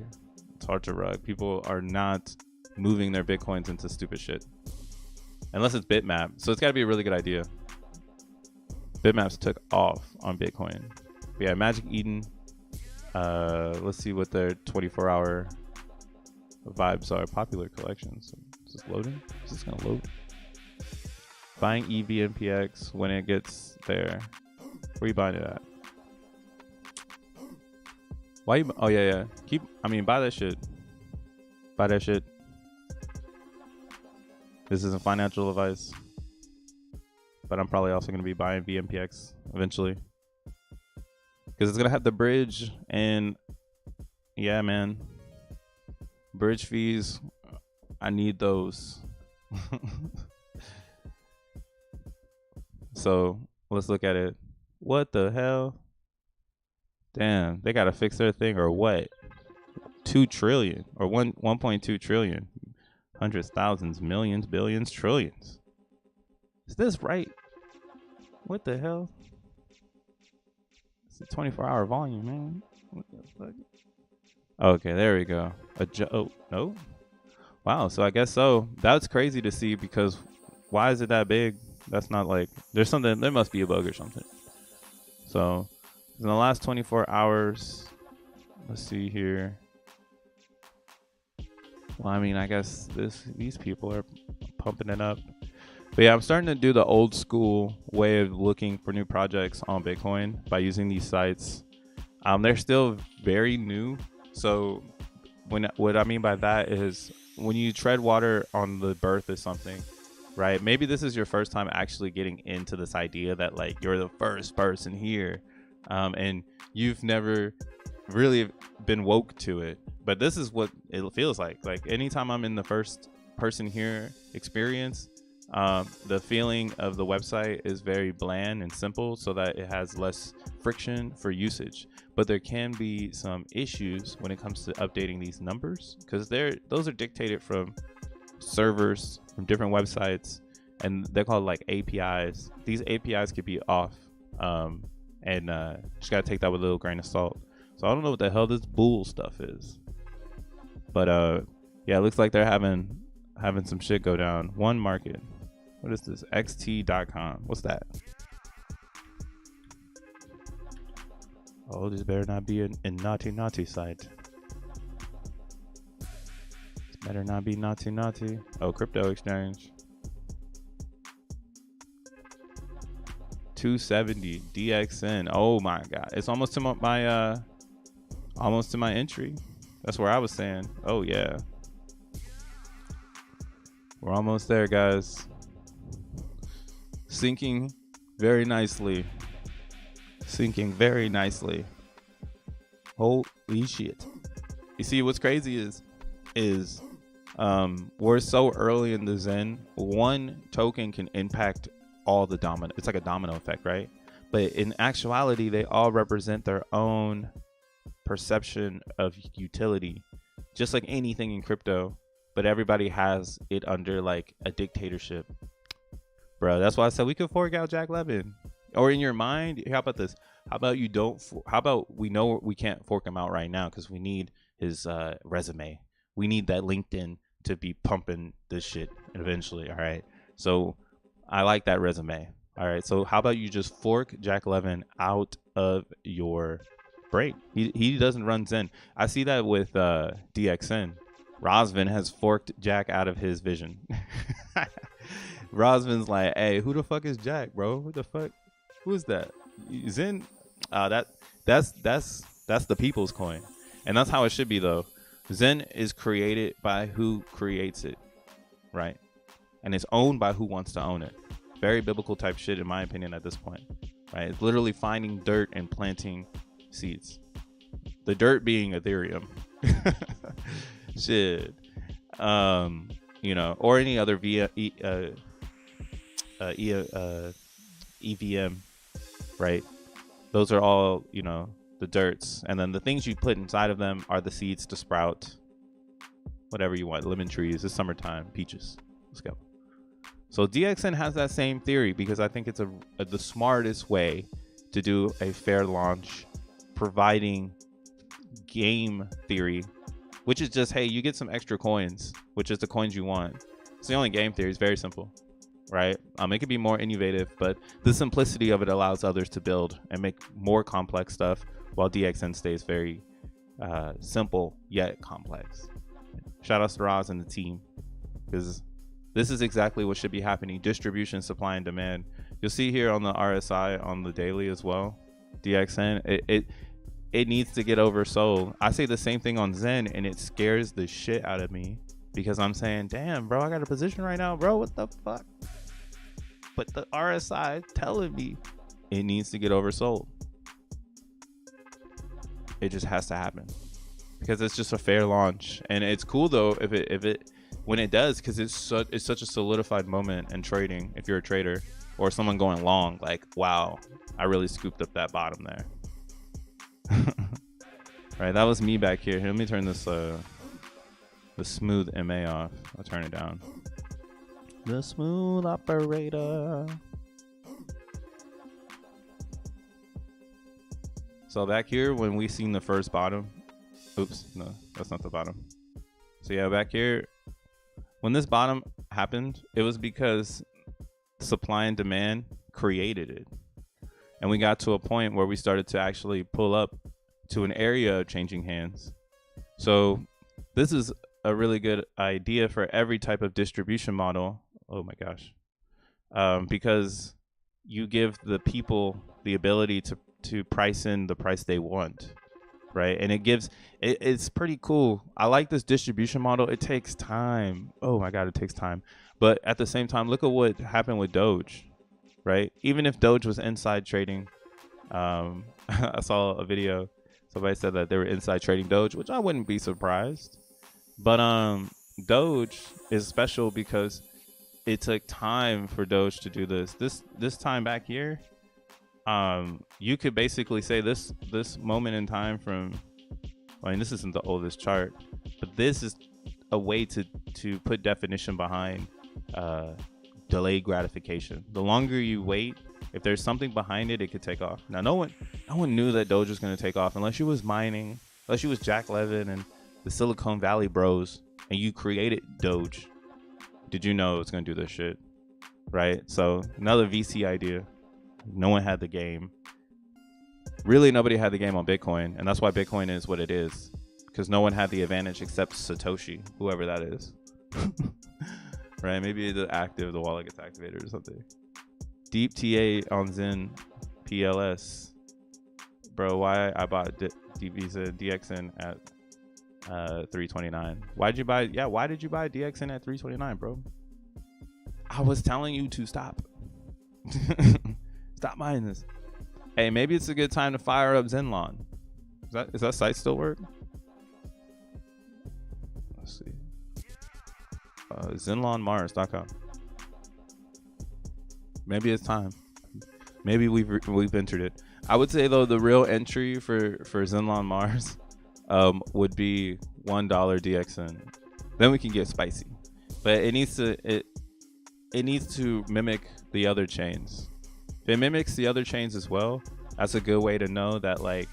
It's hard to rug. People are not moving their Bitcoins into stupid shit unless it's Bitmap. So it's got to be a really good idea. Bitmaps took off on Bitcoin. But yeah, Magic Eden. Let's see what their 24-hour vibes are. Popular collections. Is this loading? Is this gonna load? Buying VMPX when it gets there. Where you buying it at? Why you? Oh yeah. Buy that shit. Buy that shit. This isn't financial advice. But I'm probably also going to be buying VMPX eventually, because it's going to have the bridge, and yeah, man, bridge fees, I need those. So let's look at it. What the hell? Damn, they got to fix their thing or what? 2 trillion or 1.2 trillion, hundreds, thousands, millions, billions, trillions. Is this right? What the hell? It's a 24-hour volume, man. What the fuck? Okay, there we go. Oh, no? Wow, so I guess so. That's crazy to see, because why is it that big? That's not like, there's something, there must be a bug or something. So, in the last 24 hours, let's see here. Well, I mean, I guess these people are pumping it up. But yeah, I'm starting to do the old school way of looking for new projects on Bitcoin by using these sites. They're still very new. So what I mean by that is, when you tread water on the birth of something, right? Maybe this is your first time actually getting into this idea that like you're the first person here, and you've never really been woke to it. But this is what it feels like. Like anytime I'm in the first person here experience, the feeling of the website is very bland and simple, so that it has less friction for usage. But there can be some issues when it comes to updating these numbers, because those are dictated from servers from different websites, and they're called like APIs. These APIs could be off, and just gotta take that with a little grain of salt. So I don't know what the hell this bull stuff is, but yeah, it looks like they're having some shit go down. One market. What is this? xt.com. What's that? Oh, this better not be a naughty site. This better not be naughty. Oh, crypto exchange. 270 DXN. Oh my god, it's almost to my entry. That's where I was saying. Oh yeah, we're almost there, guys. Sinking very nicely. Holy shit. You see, what's crazy is we're so early in the Zen. One token can impact all the domino. It's like a domino effect, right? But in actuality, they all represent their own perception of utility, just like anything in crypto. But everybody has it under like a dictatorship. Bro, that's why I said we could fork out Jack Levin. Or in your mind, how about this? How about you don't? How about we know we can't fork him out right now because we need his resume. We need that LinkedIn to be pumping this shit eventually. All right. So I like that resume. All right. So how about you just fork Jack Levin out of your brain? He doesn't run Zen. I see that with DXN. Rosvin has forked Jack out of his vision. Rosvin's like, hey, who the fuck is Jack, bro? Who the fuck? Who is that? Zen? That's the people's coin, and that's how it should be though. Zen is created by who creates it, right? And it's owned by who wants to own it. Very biblical type shit, in my opinion, at this point, right? It's literally finding dirt and planting seeds. The dirt being Ethereum. Shit. You know, or any other EVM, right? Those are all, you know, the dirts, and then the things you put inside of them are the seeds to sprout whatever you want. Lemon trees, it's summertime, peaches. Let's go. So DXN has that same theory because I think it's the smartest way to do a fair launch, providing game theory, which is just, hey, you get some extra coins, which is the coins you want. It's the only game theory. It's very simple, right? It could be more innovative, but the simplicity of it allows others to build and make more complex stuff, while DXN stays very simple yet complex. Shout out to Roz and the team, because this is exactly what should be happening. Distribution, supply, and demand. You'll see here on the RSI on the daily as well. DXN, it needs to get oversold. I say the same thing on Zen, and it scares the shit out of me because I'm saying, damn, bro, I got a position right now, bro. What the fuck? But the RSI telling me it needs to get oversold. It just has to happen because it's just a fair launch, and it's cool though if it when it does, because it's such a solidified moment in trading. If you're a trader or someone going long, like, wow, I really scooped up that bottom there. Right, that was me back here. Let me turn this the smooth MA off. I'll turn it down. The smooth operator. So back here when we seen the first bottom, oops, no, that's not the bottom. So yeah, back here when this bottom happened, it was because supply and demand created it. And we got to a point where we started to actually pull up to an area of changing hands. So this is a really good idea for every type of distribution model. Oh my gosh. Because you give the people the ability to price in the price they want, right? And it's pretty cool. I like this distribution model. It takes time. Oh my God, it takes time. But at the same time, look at what happened with Doge. Right? Even if Doge was inside trading, I saw a video. Somebody said that they were inside trading Doge, which I wouldn't be surprised. But Doge is special because it took time for Doge to do this. This time back here, you could basically say this moment in time from, I mean, this isn't the oldest chart, but this is a way to put definition behind delayed gratification. The longer you wait, if there's something behind it, it could take off. Now, no one knew that Doge was going to take off unless you was mining, unless you was Jack Levin and the Silicon Valley bros, and you created Doge. Did you know it's going to do this shit? Right? So another VC idea. No one had the game. Really, nobody had the game on Bitcoin, and that's why Bitcoin is what it is, because no one had the advantage except Satoshi, whoever that is. Right? Maybe the wallet gets activated or something. Deep TA on Zen PLS. Bro, why I bought Visa DXN at 329? Why did you buy DXN at 329, bro? I was telling you to stop. Stop buying this. Hey, maybe it's a good time to fire up Zenlon. Is that site still work? Let's see. ZenlonMars.com. Maybe it's time. Maybe we've entered it. I would say though the real entry for Zenlon Mars would be $1 DXN. Then we can get spicy. But it needs to mimic the other chains. If it mimics the other chains as well, That's a good way to know that like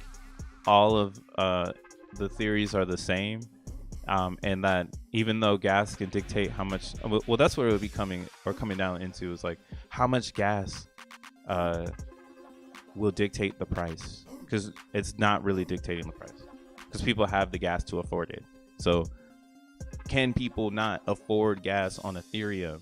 all of the theories are the same, and that even though gas can dictate how much, well, that's what it would be coming down into, is like how much gas will dictate the price, because it's not really dictating the price, because people have the gas to afford it. So can people not afford gas on Ethereum?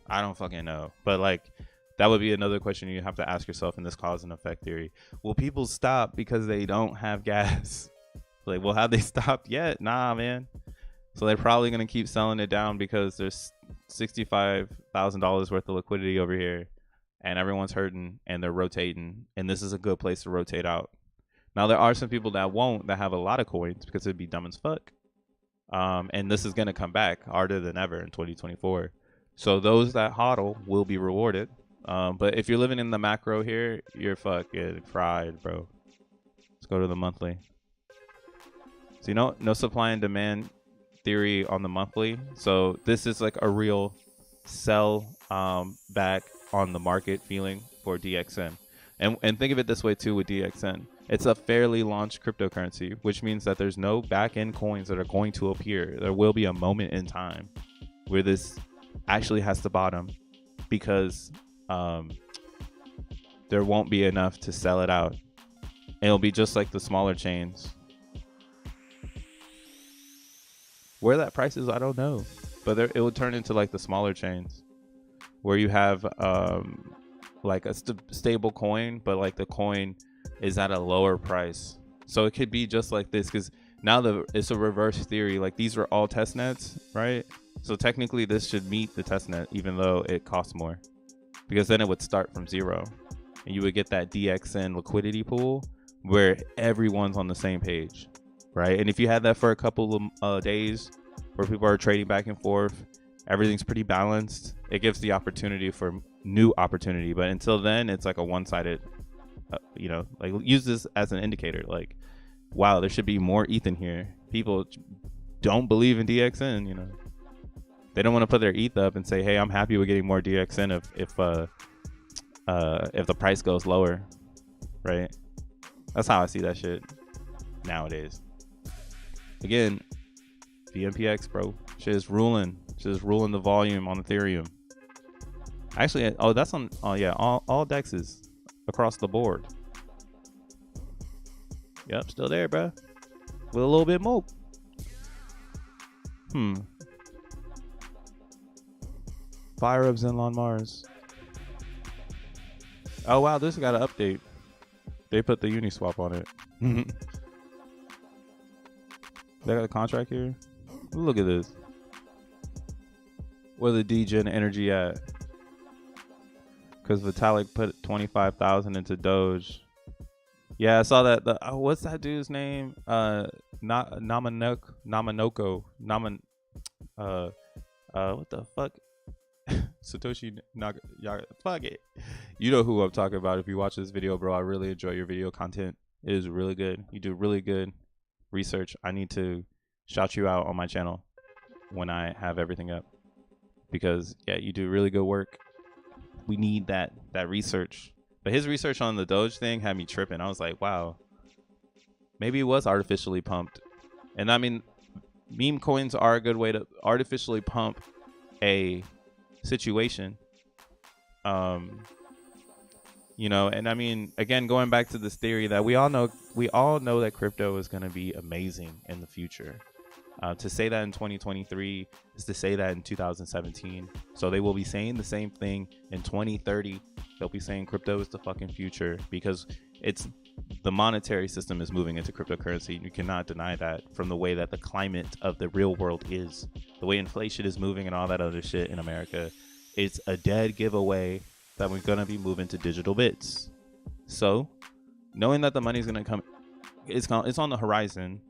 I don't fucking know. But like, that would be another question you have to ask yourself in this cause and effect theory. Will people stop because they don't have gas? Like, well, have they stopped yet? Nah, man. So they're probably going to keep selling it down because there's $65,000 worth of liquidity over here, and everyone's hurting and they're rotating, and this is a good place to rotate out. Now, there are some people that won't, that have a lot of coins, because it'd be dumb as fuck. And this is going to come back harder than ever in 2024. So those that hodl will be rewarded. But if you're living in the macro here, you're fucking fried, bro. Let's go to the monthly. So, you know, no supply and demand theory on the monthly. So this is like a real sell back on the market feeling for DXN. And think of it this way too with DXN. It's a fairly launched cryptocurrency, which means that there's no back-end coins that are going to appear. There will be a moment in time where this actually has to bottom, because there won't be enough to sell it out. And it'll be just like the smaller chains. Where that price is, I don't know, but it will turn into like the smaller chains where you have like a stable coin, but like the coin is at a lower price. So it could be just like this, because now it's a reverse theory. Like, these are all test nets, right? So technically this should meet the test net, even though it costs more, because then it would start from zero and you would get that DXN liquidity pool where everyone's on the same page, right? And if you had that for a couple of days where people are trading back and forth, everything's pretty balanced, it gives the opportunity for new opportunity. But until then, it's like a one-sided, you know, like, use this as an indicator. Like, wow, there should be more ETH in here. People don't believe in DXN, you know. They don't want to put their ETH up and say, hey, I'm happy with getting more DXN if the price goes lower, right? That's how I see that shit nowadays. Again, VMPX, bro. Shit is ruling. Shit is ruling the volume on Ethereum. Actually, oh, that's on, oh yeah, all dexes across the board. Yep, still there, bro. With a little bit more. Fire up Zenlon Mars. Oh wow, this got an update. They put the Uniswap on it. They got a contract here. Look at this. Where the DGen energy at? Because Vitalik put 25,000 into Doge. Yeah, I saw that. What's that dude's name? Namanoko. What the fuck? Satoshi fuck it. You know who I'm talking about if you watch this video, bro. I really enjoy your video content. It is really good. You do really good research. I need to shout you out on my channel when I have everything up, because yeah, you do really good work. We need that research. But his research on the Doge thing had me tripping. I was like, wow, maybe it was artificially pumped. And I mean, meme coins are a good way to artificially pump a situation. You know, and I mean, again, going back to this theory that we all know that crypto is going to be amazing in the future. To say that in 2023 is to say that in 2017. So they will be saying the same thing in 2030. They'll be saying crypto is the fucking future, because it's the monetary system is moving into cryptocurrency. You cannot deny that from the way that the climate of the real world is, the way inflation is moving and all that other shit in America. It's a dead giveaway that we're going to be moving to digital bits. So knowing that the money's going to come, it's on the horizon,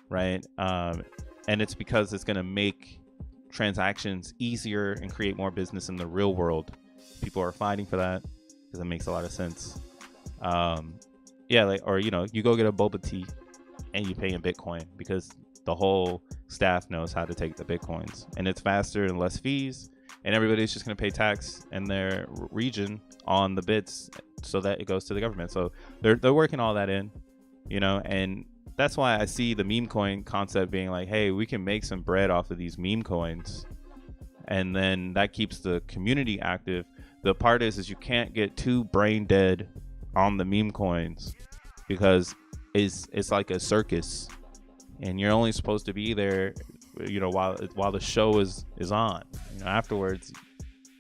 right? And it's because it's going to make transactions easier and create more business in the real world. People are fighting for that because it makes a lot of sense. Yeah, like, or, you know, you go get a boba tea and you pay in Bitcoin because the whole staff knows how to take the Bitcoins, and it's faster and less fees, and everybody's just going to pay tax in their region on the bits so that it goes to the government. So they're working all that in, you know, and that's why I see the meme coin concept being like, hey, we can make some bread off of these meme coins, and then that keeps the community active. The part is you can't get too brain dead on the meme coins, because it's like a circus, and you're only supposed to be there, you know, while the show is on. You know, afterwards,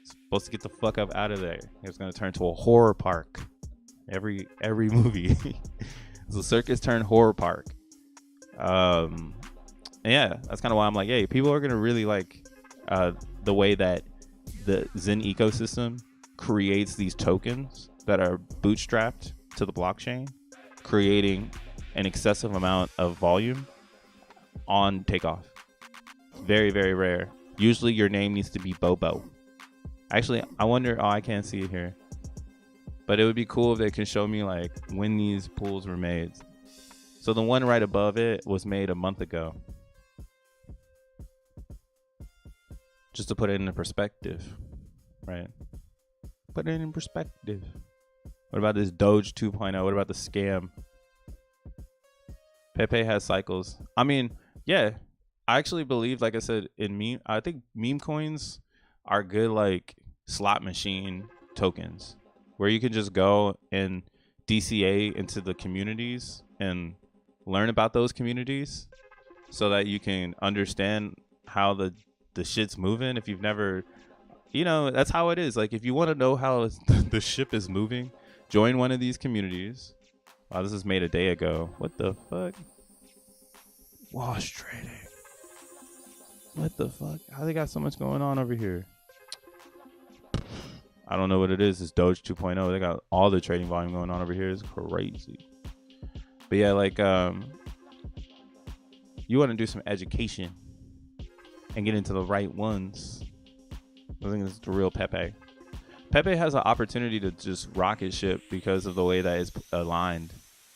supposed to get the fuck up out of there. It's gonna turn to a horror park. Every movie, it's a circus turned horror park. Yeah, that's kind of why I'm like, hey, people are gonna really like the way that the Zen ecosystem creates these tokens that are bootstrapped to the blockchain, creating an excessive amount of volume on takeoff. Very, very rare. Usually your name needs to be Bobo. Actually, I wonder, I can't see it here, but it would be cool if they can show me like when these pools were made. So the one right above it was made a month ago. Just to put it into perspective, right? Put it in perspective. What about this Doge 2.0? What about the scam? Pepe has cycles. I mean, yeah, I actually believe, like I said, I think meme coins are good, like slot machine tokens, where you can just go and DCA into the communities and learn about those communities, so that you can understand how the shit's moving. If you've never, you know, that's how it is. Like, if you want to know how the ship is moving, join one of these communities. Wow, this is made a day ago. What the fuck? Wash trading. What the fuck? How they got so much going on over here? I don't know what it is. It's Doge 2.0. They got all the trading volume going on over here. It's crazy. But yeah, like, you want to do some education and get into the right ones. I think it's the real Pepe. Pepe has an opportunity to just rocket ship because of the way that it's aligned.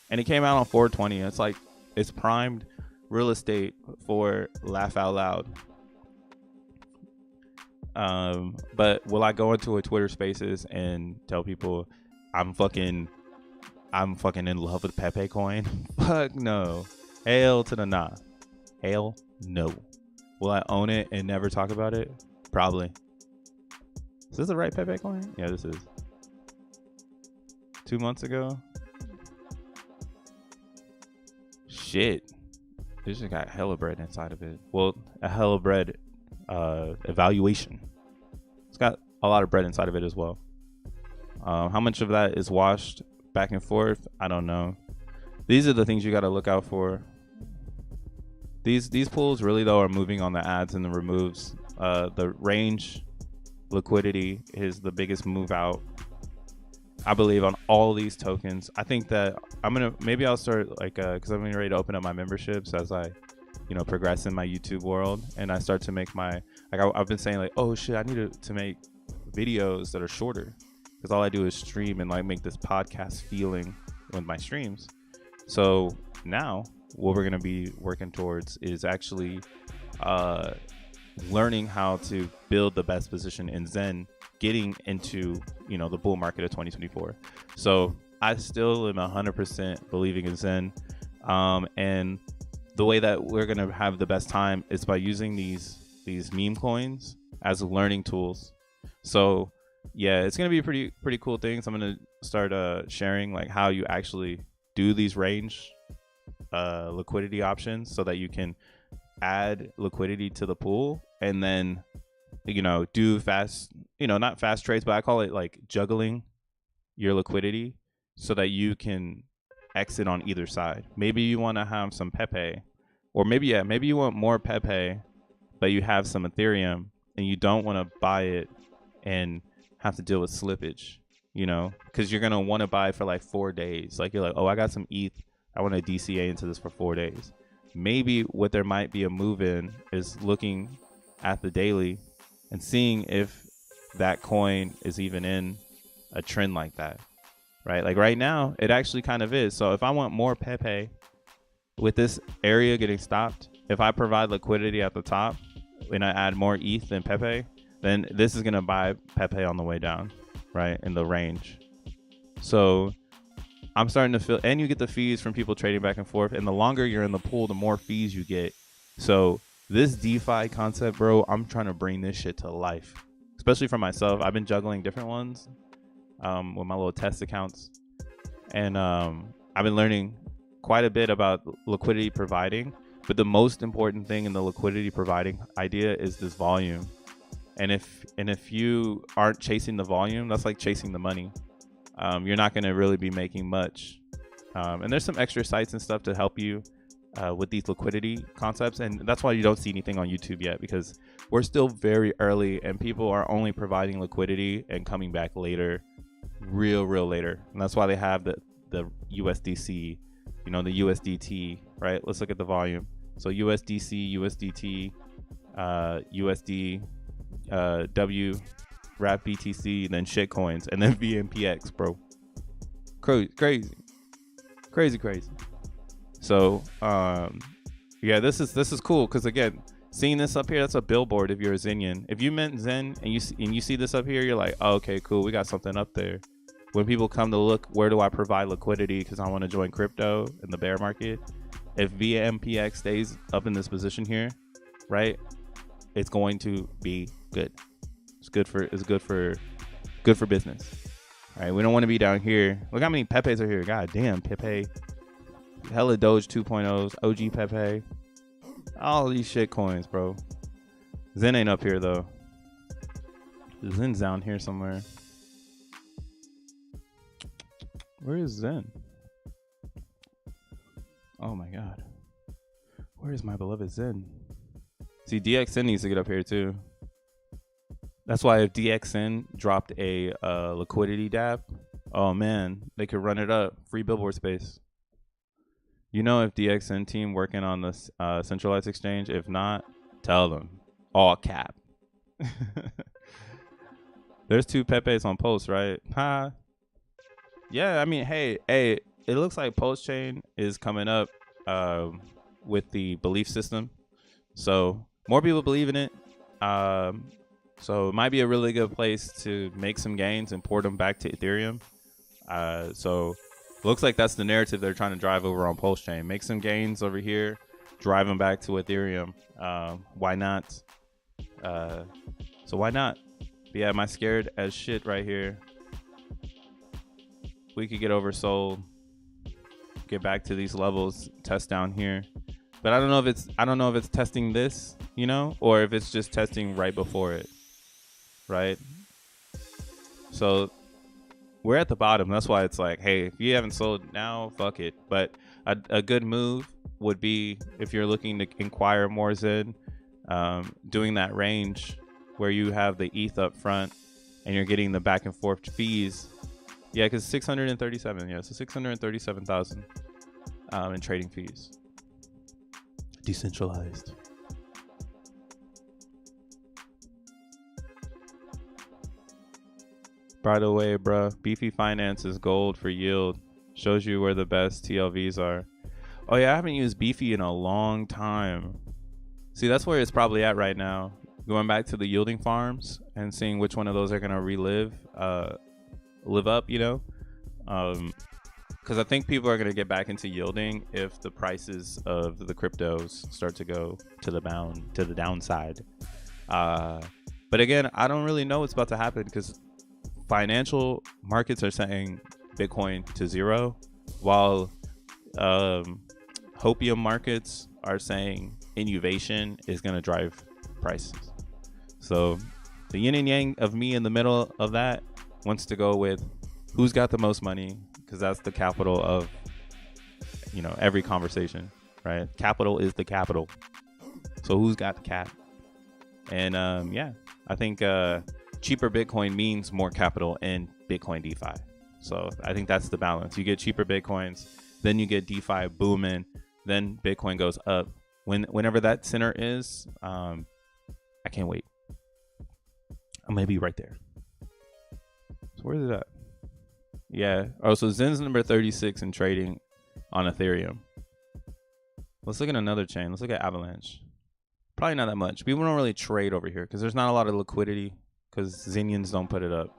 And it came out on 420. It's like, it's primed real estate for laugh out loud. But will I go into a Twitter Spaces and tell people I'm fucking in love with Pepe coin? Fuck no. Hell to the nah. Hell no. Will I own it and never talk about it? Probably. Is this the right Pepe coin? Yeah, this is. 2 months ago. Shit. This just got hella bread inside of it. Well, a hella bread evaluation. It's got a lot of bread inside of it as well. How much of that is washed back and forth? I don't know. These are the things you got to look out for. These pools really, though, are moving on the adds and the removes. The range liquidity is the biggest move out, I believe, on all these tokens. I think that maybe I'll start like because I'm getting ready to open up my memberships as I, you know, progress in my YouTube world, and I start to make my, like, I've been saying like, oh shit, I need to make videos that are shorter, because all I do is stream and like make this podcast feeling with my streams. So now what we're going to be working towards is actually learning how to build the best position in Zen, getting into, you know, the bull market of 2024. So I still am 100% believing in Zen, and the way that we're going to have the best time is by using these meme coins as learning tools. So yeah, it's going to be pretty cool things. I'm going to start sharing like how you actually do these range liquidity options, so that you can add liquidity to the pool and then, you know, do fast, you know, not fast trades, but I call it like juggling your liquidity so that you can exit on either side. Maybe you want to have some Pepe, or maybe you want more Pepe, but you have some Ethereum and you don't want to buy it and have to deal with slippage, you know, because you're going to want to buy for like 4 days. Like, you're like, oh, I got some ETH. I want to DCA into this for 4 days. Maybe what there might be a move in is looking at the daily and seeing if that coin is even in a trend like that, right? Like right now, it actually kind of is. So if I want more Pepe with this area getting stopped, if I provide liquidity at the top and I add more ETH than Pepe, then this is going to buy Pepe on the way down, right? In the range. So I'm starting to feel, and you get the fees from people trading back and forth. And the longer you're in the pool, the more fees you get. So this DeFi concept, bro, I'm trying to bring this shit to life, especially for myself. I've been juggling different ones with my little test accounts. And I've been learning quite a bit about liquidity providing. But the most important thing in the liquidity providing idea is this volume. And if you aren't chasing the volume, that's like chasing the money. You're not going to really be making much. And there's some extra sites and stuff to help you with these liquidity concepts. And that's why you don't see anything on YouTube yet, because we're still very early and people are only providing liquidity and coming back later, real later. And that's why they have the USDC, you know, the USDT, right? Let's look at the volume. So USDC, USDT, USD, W, Wrap BTC, then shitcoins, and then VMPX, bro. Crazy. So yeah, this is cool, because again, seeing this up here, that's a billboard if you're a Zenian. If you meant Zen and you see this up here, you're like, oh, okay, cool, we got something up there. When people come to look, where do I provide liquidity because I want to join crypto in the bear market? If VMPX stays up in this position here, right, it's going to be good. It's good for business. All right, we don't want to be down here. Look how many Pepes are here. God damn, Pepe. Hella Doge 2.0s, OG Pepe. All these shit coins, bro. Zen ain't up here though. Zen's down here somewhere. Where is Zen? Oh my god. Where is my beloved Zen? See, DXN needs to get up here too. That's why if DXN dropped a liquidity dApp, oh man, they could run it up. Free billboard space. You know, if DXN team working on this centralized exchange, if not, tell them. All cap. There's 2 Pepes on Post, right? Ha. Yeah, I mean, hey, it looks like Post Chain is coming up with the belief system. So more people believe in it. So it might be a really good place to make some gains and port them back to Ethereum. So looks like that's the narrative they're trying to drive over on Pulse Chain. Make some gains over here, drive them back to Ethereum. Why not? So why not? But yeah, am I scared as shit right here? We could get oversold, get back to these levels, test down here. But I don't know if it's testing this, you know, or if it's just testing right before it. Right? So we're at the bottom. That's why it's like, hey, if you haven't sold now, fuck it. But a good move would be, if you're looking to inquire more Zen, doing that range where you have the ETH up front and you're getting the back and forth fees. Yeah, because 637. Yeah, so 637,000 in trading fees. Decentralized. By the way, bruh, Beefy Finance is gold for yield. Shows you where the best TLVs are. Oh yeah, I haven't used Beefy in a long time. See, that's where it's probably at right now. Going back to the yielding farms and seeing which one of those are gonna live up, you know, because I think people are gonna get back into yielding if the prices of the cryptos start to go to the downside. But again, I don't really know what's about to happen, because financial markets are saying Bitcoin to 0, while hopium markets are saying innovation is going to drive prices. So the yin and yang of me in the middle of that wants to go with who's got the most money, because that's the capital of, you know, every conversation, right? Capital is the capital. So who's got the cap? And yeah, I think cheaper Bitcoin means more capital in Bitcoin DeFi. So I think that's the balance. You get cheaper Bitcoins, then you get DeFi booming, then Bitcoin goes up. Whenever that center is, I can't wait. I'm going to be right there. So where's it at? Yeah. Oh, so Zen's number 36 in trading on Ethereum. Let's look at another chain. Let's look at Avalanche. Probably not that much. People don't really trade over here because there's not a lot of liquidity, because Zenians don't put it up,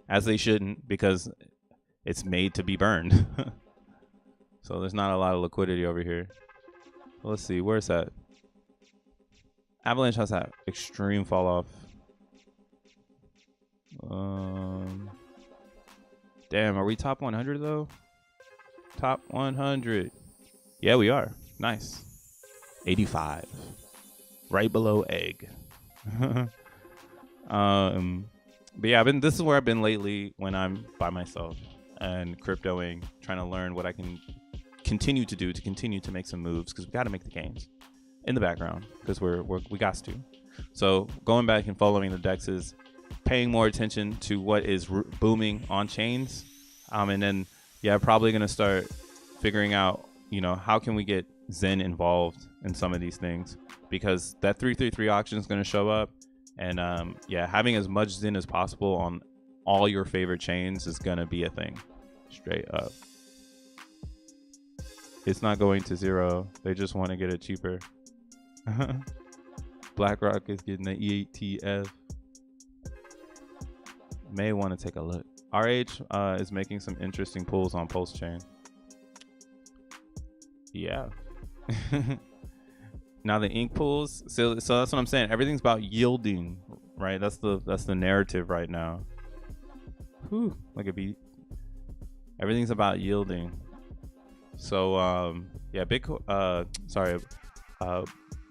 as they shouldn't, because it's made to be burned. So there's not a lot of liquidity over here. Let's see, where's that? Avalanche has that extreme fall off. Damn, are we top 100 though? Top 100. Yeah, we are. Nice. 85. Right below egg. But yeah, this is where I've been lately when I'm by myself and cryptoing, trying to learn what I can continue to do to continue to make some moves, because we got to make the gains in the background, because we got to. So going back and following the dexes, paying more attention to what is booming on chains, and then yeah, probably gonna start figuring out, you know, how can we get Zen involved in some of these things, because that 333 auction is gonna show up, and yeah, having as much Zen as possible on all your favorite chains is gonna be a thing. Straight up. It's not going to zero. They just want to get it cheaper. BlackRock is getting the ETF. May want to take a look. RH is making some interesting pulls on Pulse Chain. Yeah. Now the ink pulls. So that's what I'm saying. Everything's about yielding, right? That's the narrative right now. Whew, look at beat. Everything's about yielding. So yeah,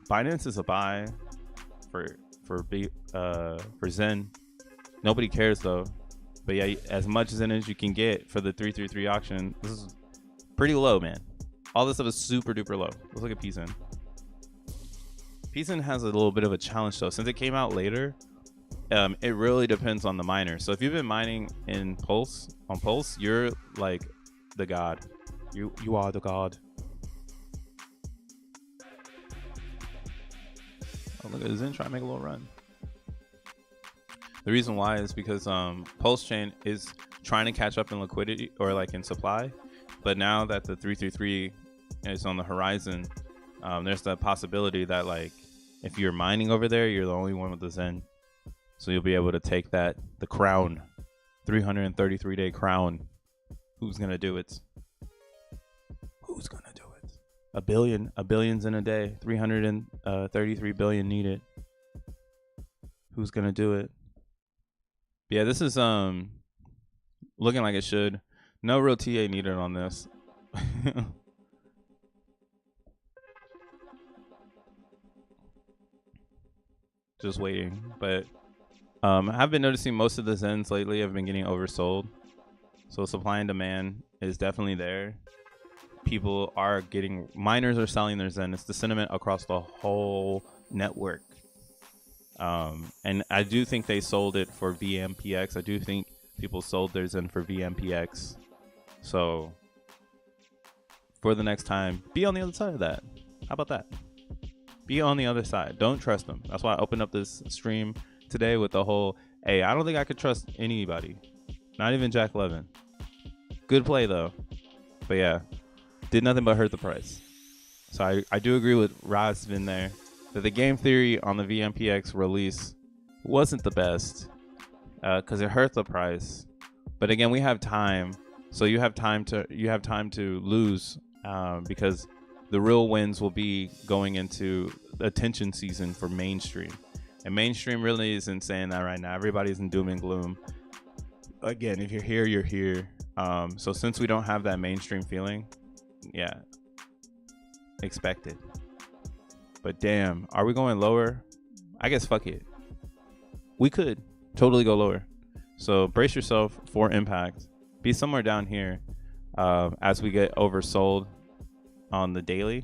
Binance is a buy for Zen. Nobody cares though. But yeah, as much Zen as you can get for the 333 auction, this is pretty low, man. All this stuff is super duper low. Let's look at P.o.P. P.o.P has a little bit of a challenge though. Since it came out later, it really depends on the miner. So if you've been mining in Pulse, you're like the god. You are the god. Oh, look at Zen trying to make a little run. The reason why is because Pulse Chain is trying to catch up in liquidity, or like in supply, but now that the 333 is on the horizon, there's the possibility that like if you're mining over there, you're the only one with the Zen, so you'll be able to take the crown, 333-day crown. Who's gonna do it? Who's gonna do it? A billions in a day. 333 billion needed. Who's gonna do it? Yeah, this is looking like it should. No real TA needed on this. Just waiting. But I've been noticing most of the Zens lately have been getting oversold. So supply and demand is definitely there. People are miners are selling their Zen. It's the sentiment across the whole network. And I do think they sold it for VMPX. I do think people sold their Zen for VMPX. So for the next time, be on the other side of that. How about that? Be on the other side. Don't trust them. That's why I opened up this stream today with the whole, hey, I don't think I could trust anybody. Not even Jack Levin. Good play though. But yeah, did nothing but hurt the price. So I do agree with Razvin there that the game theory on the VMPX release wasn't the best because it hurt the price. But again, we have time, so you have time to lose because the real wins will be going into attention season for mainstream, and mainstream really isn't saying that right now. Everybody's in doom and gloom. Again, if you're here, you're here. So since we don't have that mainstream feeling, yeah, expect it. But damn, are we going lower? I guess fuck it. We could totally go lower. So brace yourself for impact. Be somewhere down here as we get oversold on the daily.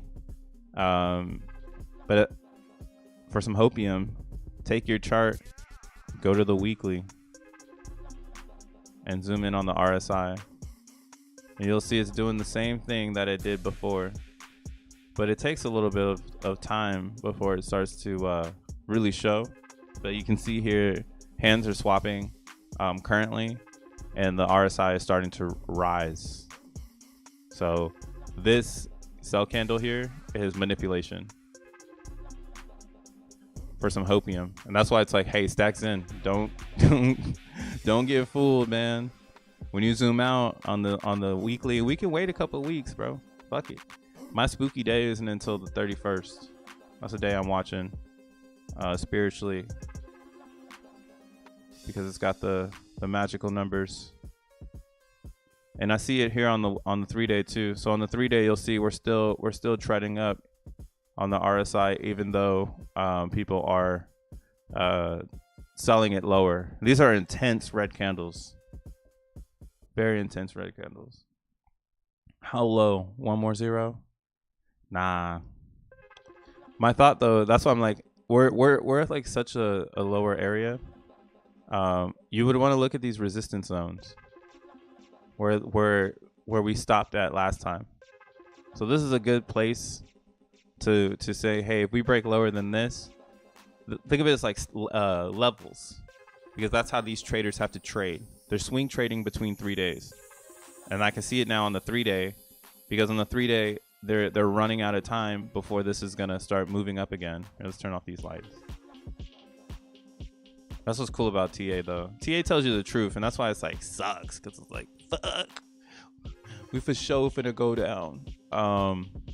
But for some hopium, take your chart, go to the weekly, and zoom in on the RSI. And you'll see it's doing the same thing that it did before. But it takes a little bit of time before it starts to really show. But you can see here, hands are swapping currently, and the RSI is starting to rise. So this sell candle here is manipulation for some hopium. And that's why it's like, hey, stacks in. Don't get fooled, man. when you zoom out on the weekly, we can wait a couple of weeks, bro. Fuck it. My spooky day isn't until the 31st. That's the day I'm watching spiritually, because it's got the magical numbers. And I see it here on the 3-day too. So on the 3-day, you'll see we're still treading up on the RSI, even though people are selling it lower. These are intense red candles, very intense red candles. How low? One more zero? Nah. My thought though, that's why I'm like, we're at like such a lower area. You would want to look at these resistance zones where we stopped at last time. So this is a good place to say, hey, if we break lower than this, think of it as like levels, because that's how these traders have to trade. They're swing trading between 3 days, and I can see it now on the 3-day, because on the 3-day they're running out of time before this is gonna start moving up again. Let's turn off these lights. That's what's cool about TA though. TA tells you the truth, and that's why it's like sucks, because it's like, fuck, we for sure finna go down.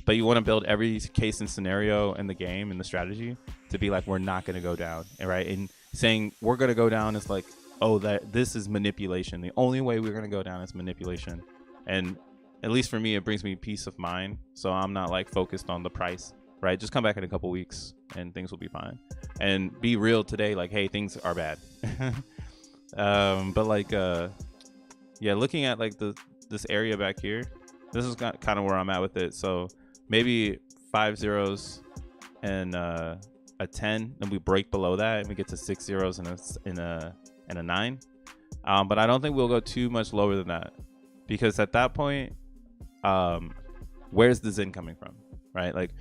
But you want to build every case and scenario in the game and the strategy to be like, we're not gonna go down, right? And saying we're gonna go down is like, oh, that this is manipulation. The only way we're gonna go down is manipulation. And at least for me, it brings me peace of mind, so I'm not like focused on the price, right? Just come back in a couple weeks and things will be fine, and be real today, like, hey, things are bad. But like yeah, looking at like this area back here, this is kind of where I'm at with it. So maybe 5 zeros and a 10, then we break below that and we get to 6 zeros and a 9. But I don't think we'll go too much lower than that, because at that point, where's the Zen coming from, right? Like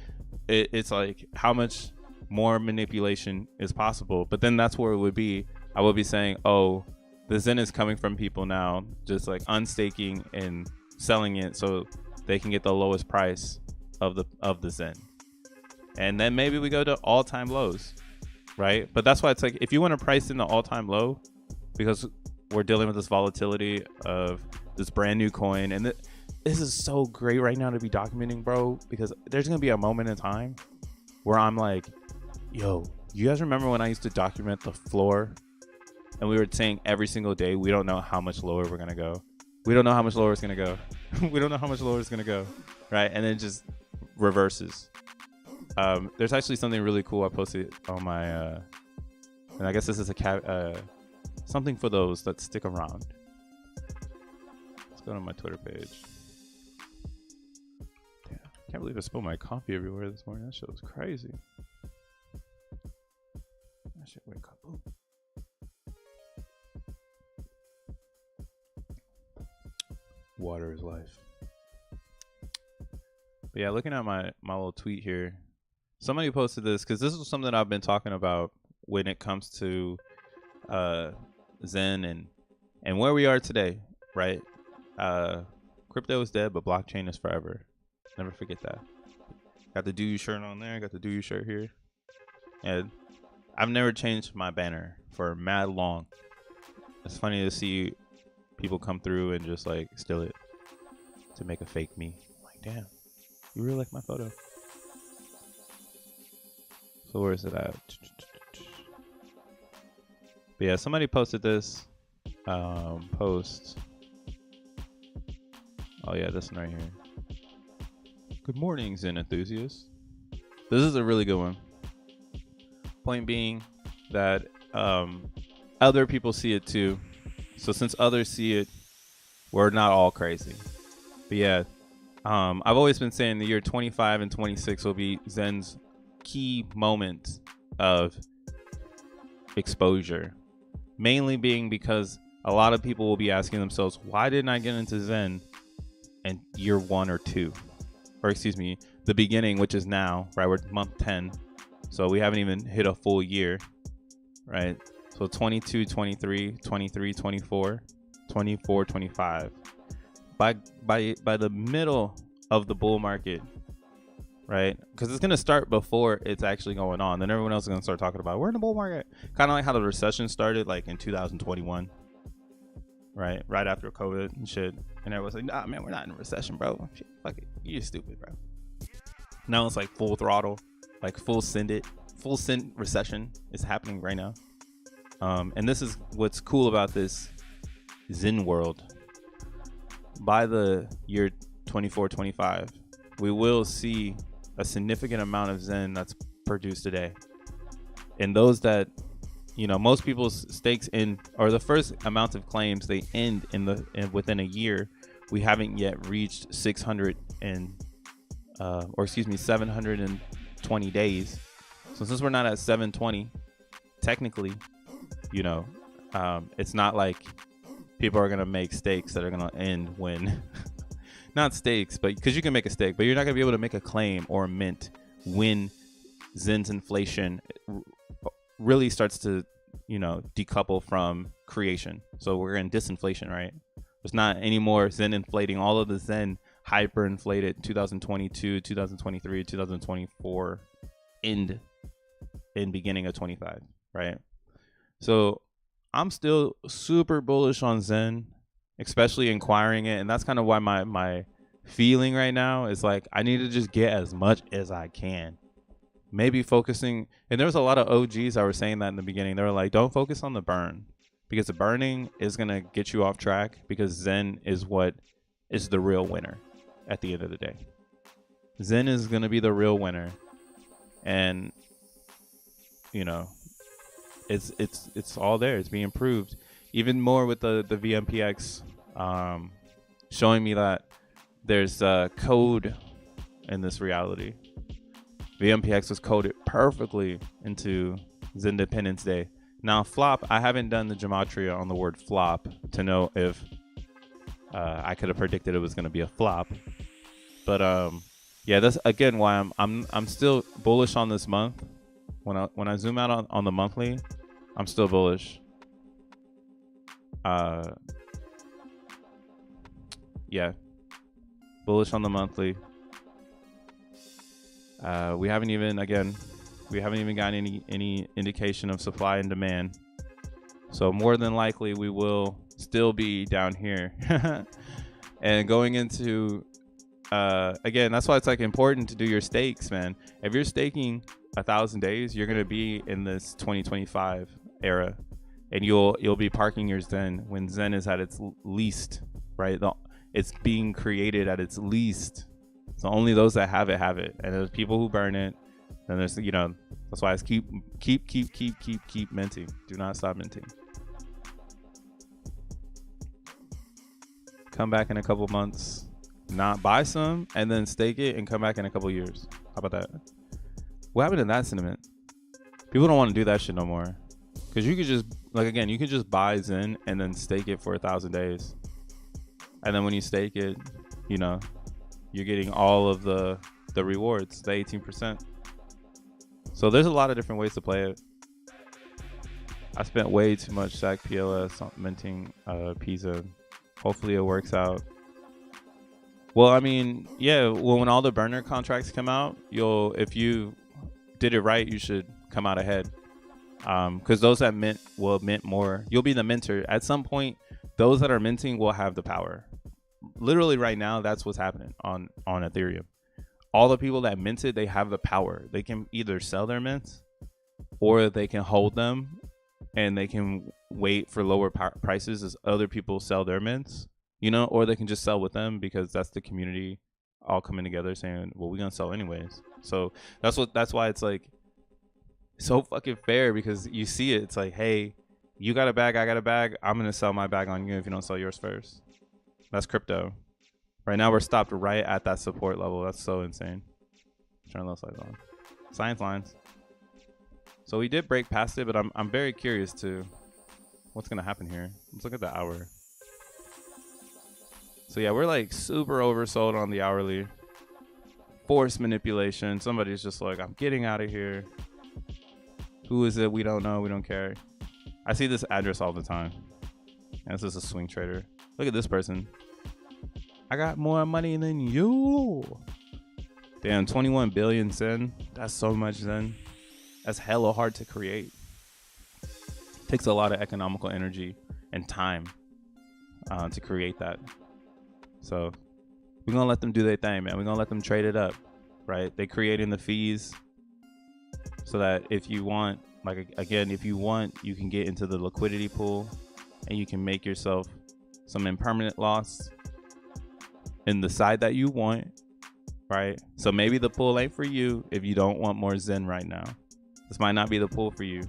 it's like how much more manipulation is possible. But then that's where it would be. I would be saying, oh, the Zen is coming from people now just like unstaking and selling it so they can get the lowest price of the Zen. And then maybe we go to all-time lows, right? But that's why it's like, if you want to price in the all-time low, because we're dealing with this volatility of this brand new coin, and this is so great right now to be documenting, bro, because there's gonna be a moment in time where I'm like, yo, you guys remember when I used to document the floor and we were saying every single day, we don't know how much lower we're gonna go, we don't know how much lower it's gonna go, we don't know how much lower it's gonna go, right? And then it just reverses. There's actually something really cool I posted on my and I guess this is something for those that stick around. Let's go to my Twitter page. Damn, I can't believe I spilled my coffee everywhere this morning. That shit was crazy. That shit wake up. Ooh. Water is life. But yeah, looking at my little tweet here, somebody posted this because this is something I've been talking about when it comes to Zen and where we are today, right? Crypto is dead, but blockchain is forever. Never forget that. Got the Do You shirt on there. Got the Do You shirt here. And I've never changed my banner for mad long. It's funny to see people come through and just like steal it to make a fake me. I'm like, damn, you really like my photo. So where is it at? But yeah, somebody posted this post. Oh yeah, this one right here. Good morning, Zen enthusiasts. This is a really good one. Point being that other people see it too. So since others see it, we're not all crazy. But yeah, I've always been saying the year 25 and 26 will be Zen's key moment of exposure. Mainly being because a lot of people will be asking themselves, why didn't I get into Zen in year 1 or 2? Or excuse me, the beginning, which is now, right? We're month 10. So we haven't even hit a full year, right? So 22, 23, 23, 24, 24, 25. By the middle of the bull market, right? Because it's going to start before it's actually going on. Then everyone else is going to start talking about, we're in the bull market. Kind of like how the recession started like in 2021, right? Right after COVID and shit. And everyone's like, nah, man, we're not in a recession, bro. Shit, fuck it. You're stupid, bro. Now it's like full throttle, like full send recession is happening right now. And this is what's cool about this Zen world. By the year 24-25, we will see a significant amount of Zen that's produced today. And those that, most people's stakes in, or the first amount of claims, they end within a year. We haven't yet reached 720 days. So since we're not at 720, technically, it's not like people are going to make stakes that are going to end when, not stakes, but because you can make a stake, but you're not going to be able to make a claim or a mint when Zen's inflation really starts to, decouple from creation. So we're in disinflation, right? There's not anymore Zen inflating. All of the Zen hyperinflated 2022, 2023, 2024 in beginning of 25, right? So I'm still super bullish on Zen, especially acquiring it. And that's kind of why my feeling right now is like, I need to just get as much as I can. Maybe focusing, and there was a lot of OGs that were saying that in the beginning. They were like, don't focus on the burn, because the burning is going to get you off track, because Zen is what is the real winner at the end of the day. Zen is going to be the real winner. And, it's all there. It's being improved even more with the VMPX, showing me that there's code in this reality. VMPX was coded perfectly into Zen Independence Day. Now, flop, I haven't done the gematria on the word flop to know if I could have predicted it was going to be a flop. But yeah, that's again why I'm still bullish on this month. When I zoom out on the monthly, I'm still bullish. Yeah, bullish on the monthly. We haven't even gotten any indication of supply and demand. So more than likely we will still be down here. And going into again, that's why it's like important to do your stakes, man. If you're staking 1,000 days, you're gonna be in this 2025 era, and you'll be parking your Zen when Zen is at its least, right? It's being created at its least. So only those that have it, and there's people who burn it. And there's, that's why it's keep minting. Do not stop minting. Come back in a couple months, not buy some, and then stake it and come back in a couple years. How about that? What happened to that sentiment? People don't want to do that shit no more. Because you could just, you could just buy Zen and then stake it for 1,000 days. And then when you stake it, you're getting all of the rewards, the 18%. So there's a lot of different ways to play it. I spent way too much SAC PLS on minting Pizza. Hopefully it works out. Well, I mean, yeah, when all the burner contracts come out, if you did it right, you should come out ahead. Because those that mint will mint more. You'll be the minter. At some point, those that are minting will have the power. Literally right now, that's what's happening on Ethereum. All the people that minted, they have the power. They can either sell their mints, or they can hold them, and they can wait for lower prices as other people sell their mints, or they can just sell with them, because that's the community all coming together saying, well, we're gonna sell anyways. So that's why it's like so fucking fair, because you see it. It's like, hey, you got a bag, I got a bag. I'm gonna sell my bag on you if you don't sell yours first. That's crypto. Right now we're stopped right at that support level. That's so insane. Turn those lights on. Science lines. So we did break past it, but I'm very curious to what's gonna happen here. Let's look at the hour. So yeah, we're like super oversold on the hourly. Force manipulation. Somebody's just like, I'm getting out of here. Who is it? We don't know. We don't care. I see this address all the time. And this is a swing trader. Look at this person. I got more money than you. Damn, 21 billion Zen. That's so much Zen. That's hella hard to create. Takes a lot of economical energy and time to create that. So we're gonna let them do their thing, man. We're gonna let them trade it up, right? They creating the fees so that if you want, like, again, if you want, you can get into the liquidity pool and you can make yourself some impermanent loss in the side that you want, right? So maybe the pool ain't for you if you don't want more Zen right now. This might not be the pool for you.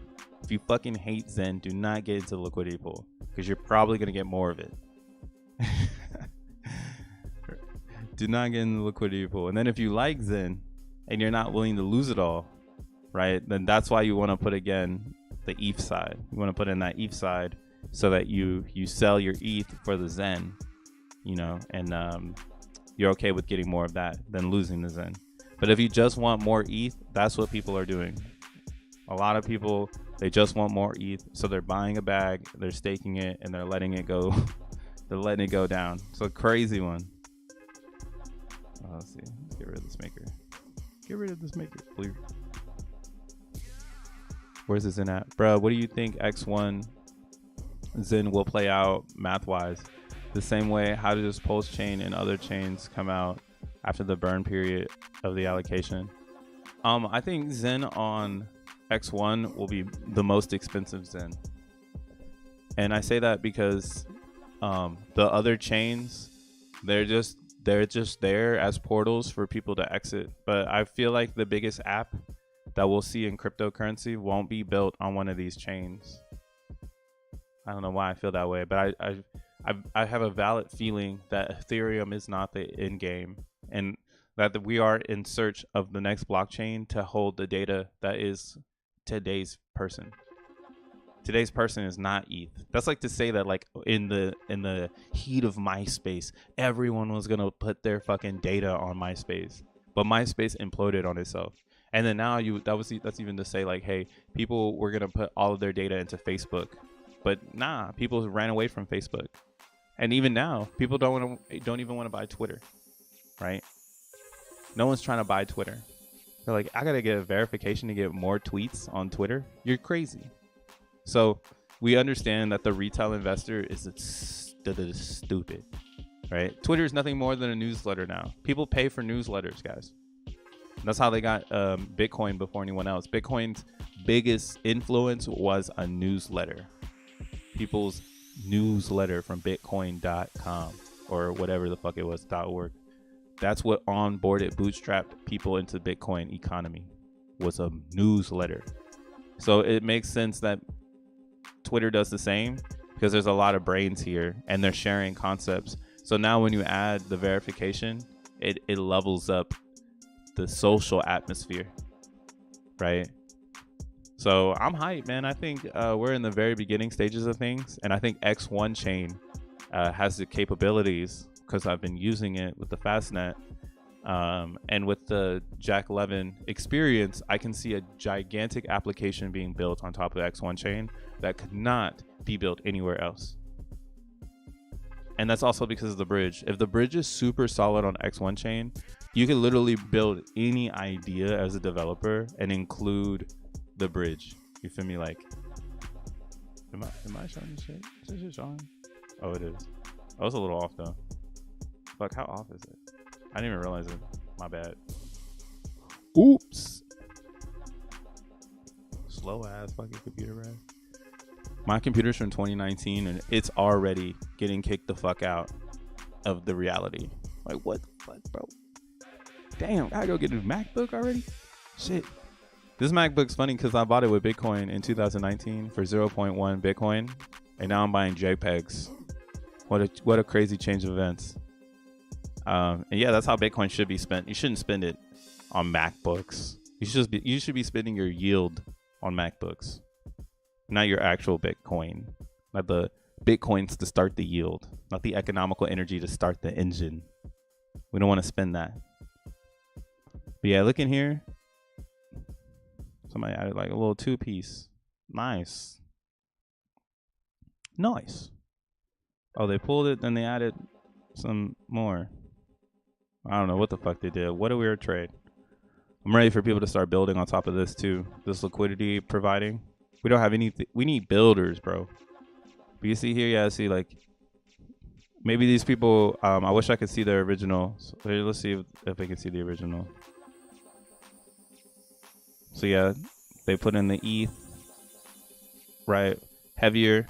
If you fucking hate Zen, do not get into the liquidity pool because you're probably gonna get more of it. Do not get in the liquidity pool. And then if you like Zen and you're not willing to lose it all, right, then that's why you want to put, again, the ETH side. You want to put in that ETH side so that you sell your ETH for the Zen, you know, and you're okay with getting more of that than losing the Zen. But if you just want more ETH, that's what people are doing. A lot of people, they just want more ETH, so they're buying a bag, they're staking it, and they're letting it go. They're letting it go down. It's a crazy one. Let's see. Let's get rid of this maker. Get rid of this maker, please. Where's this Zen at? Bro, what do you think X1 Zen will play out math-wise? The same way, how does Pulse Chain and other chains come out after the burn period of the allocation? I think Zen on X1 will be the most expensive Zen. And I say that because the other chains, they're just there as portals for people to exit. But I feel like the biggest app that we'll see in cryptocurrency won't be built on one of these chains. I don't know why I feel that way, but I have a valid feeling that Ethereum is not the end game, and that we are in search of the next blockchain to hold the data that is today's person. Today's person is not ETH. That's like to say that, like, in the heat of MySpace, everyone was gonna put their fucking data on MySpace, but MySpace imploded on itself. And then now that's even to say, like, hey, people were gonna put all of their data into Facebook, but nah, people ran away from Facebook. And even now, people don't even want to buy Twitter, right? No one's trying to buy Twitter. They're like, I gotta get a verification to get more tweets on Twitter. You're crazy. So we understand that the retail investor is stupid, right? Twitter is nothing more than a newsletter now. People pay for newsletters, guys. That's how they got Bitcoin before anyone else. Bitcoin's biggest influence was a newsletter. People's newsletter from bitcoin.com or whatever the fuck it was, .org. That's what onboarded, bootstrapped people into Bitcoin economy, was a newsletter. So it makes sense that Twitter does the same, because there's a lot of brains here and they're sharing concepts. So now when you add the verification, it levels up the social atmosphere, right? So I'm hyped, man. I think we're in the very beginning stages of things, and I think X1 chain has the capabilities, because I've been using it with the Fastnet, and with the Jack Levin experience, I can see a gigantic application being built on top of the X1 chain that could not be built anywhere else. And that's also because of the bridge. If the bridge is super solid on X1 chain, you can literally build any idea as a developer and include the bridge. You feel me? Like, am I showing this shit? Is this shit showing? Oh, it is. Oh, it's a little off though. Fuck, how off is it? I didn't even realize it. My bad. Oops. Slow ass fucking computer, bro. My computer's from 2019 and it's already getting kicked the fuck out of the reality. Like, what the fuck, bro? Damn, I gotta go get a MacBook already? Shit. This MacBook's funny because I bought it with Bitcoin in 2019 for 0.1 Bitcoin, and now I'm buying JPEGs. What a crazy change of events. And yeah, that's how Bitcoin should be spent. You shouldn't spend it on MacBooks. You should be spending your yield on MacBooks, not your actual Bitcoin. Not the Bitcoins to start the yield, not the economical energy to start the engine. We don't want to spend that. But yeah, look in here. Somebody added like a little 2-piece. Nice. Nice. Oh, they pulled it, then they added some more. I don't know what the fuck they did. What a weird trade. I'm ready for people to start building on top of this too. This liquidity providing. We don't have anything. We need builders, bro. But you see here, yeah, see, like, maybe these people, I wish I could see their original. So let's see if we can see the original. So yeah, they put in the ETH, right? Heavier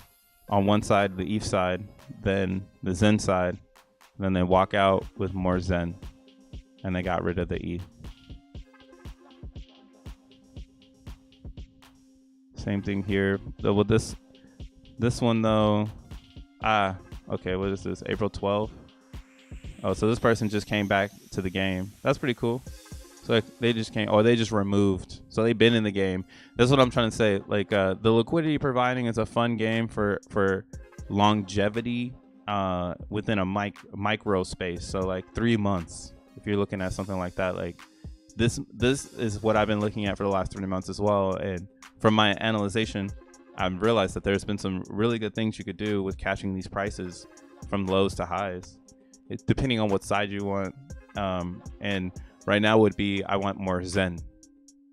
on one side, the ETH side, then the Zen side. Then they walk out with more Zen, and they got rid of the ETH. Same thing here. So with this one though, okay, what is this? April 12th. Oh, so this person just came back to the game. That's pretty cool. So like, they just came, or they just removed. So they've been in the game. That's what I'm trying to say. Like the liquidity providing is a fun game for longevity within a micro space. So like 3 months, if you're looking at something like that, like this is what I've been looking at for the last 3 months as well. And from my analyzation, I've realized that there's been some really good things you could do with catching these prices from lows to highs, depending on what side you want. And right now would be, I want more Zen.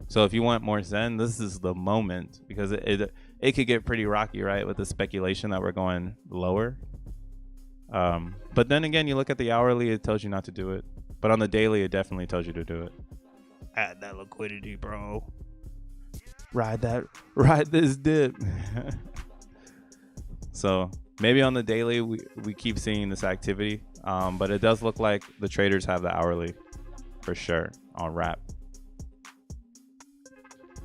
So if you want more Zen, this is the moment, because it could get pretty rocky, right? With the speculation that we're going lower. But then again, you look at the hourly, it tells you not to do it. But on the daily, it definitely tells you to do it. Add that liquidity, bro. Ride this dip. So maybe on the daily, we keep seeing this activity. But it does look like the traders have the hourly for sure on wrap.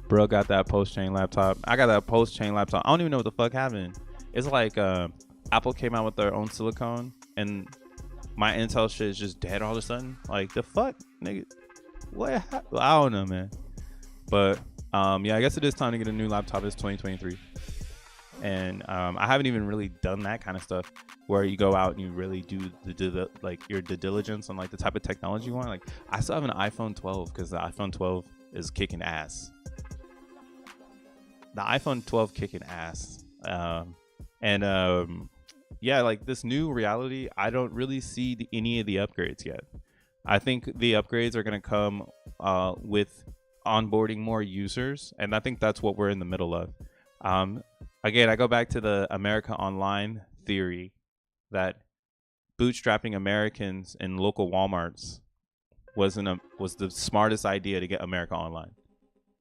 Bro got that post-chain laptop. I got that post-chain laptop. I don't even know what the fuck happened. It's like Apple came out with their own silicone, and my Intel shit is just dead all of a sudden. Like, the fuck, nigga? What? I don't know, man. But yeah, I guess it is time to get a new laptop. It's 2023, and I haven't even really done that kind of stuff where you go out and you really do the like your due diligence on like the type of technology you want. Like, I still have an iPhone 12 because the iPhone 12 is kicking ass. The iPhone 12 kicking ass. Yeah, like this new reality, I don't really see any of the upgrades yet. I think the upgrades are going to come with onboarding more users, and I think that's what we're in the middle of. Again, I go back to the America Online theory that bootstrapping Americans in local Walmarts was the smartest idea to get America Online,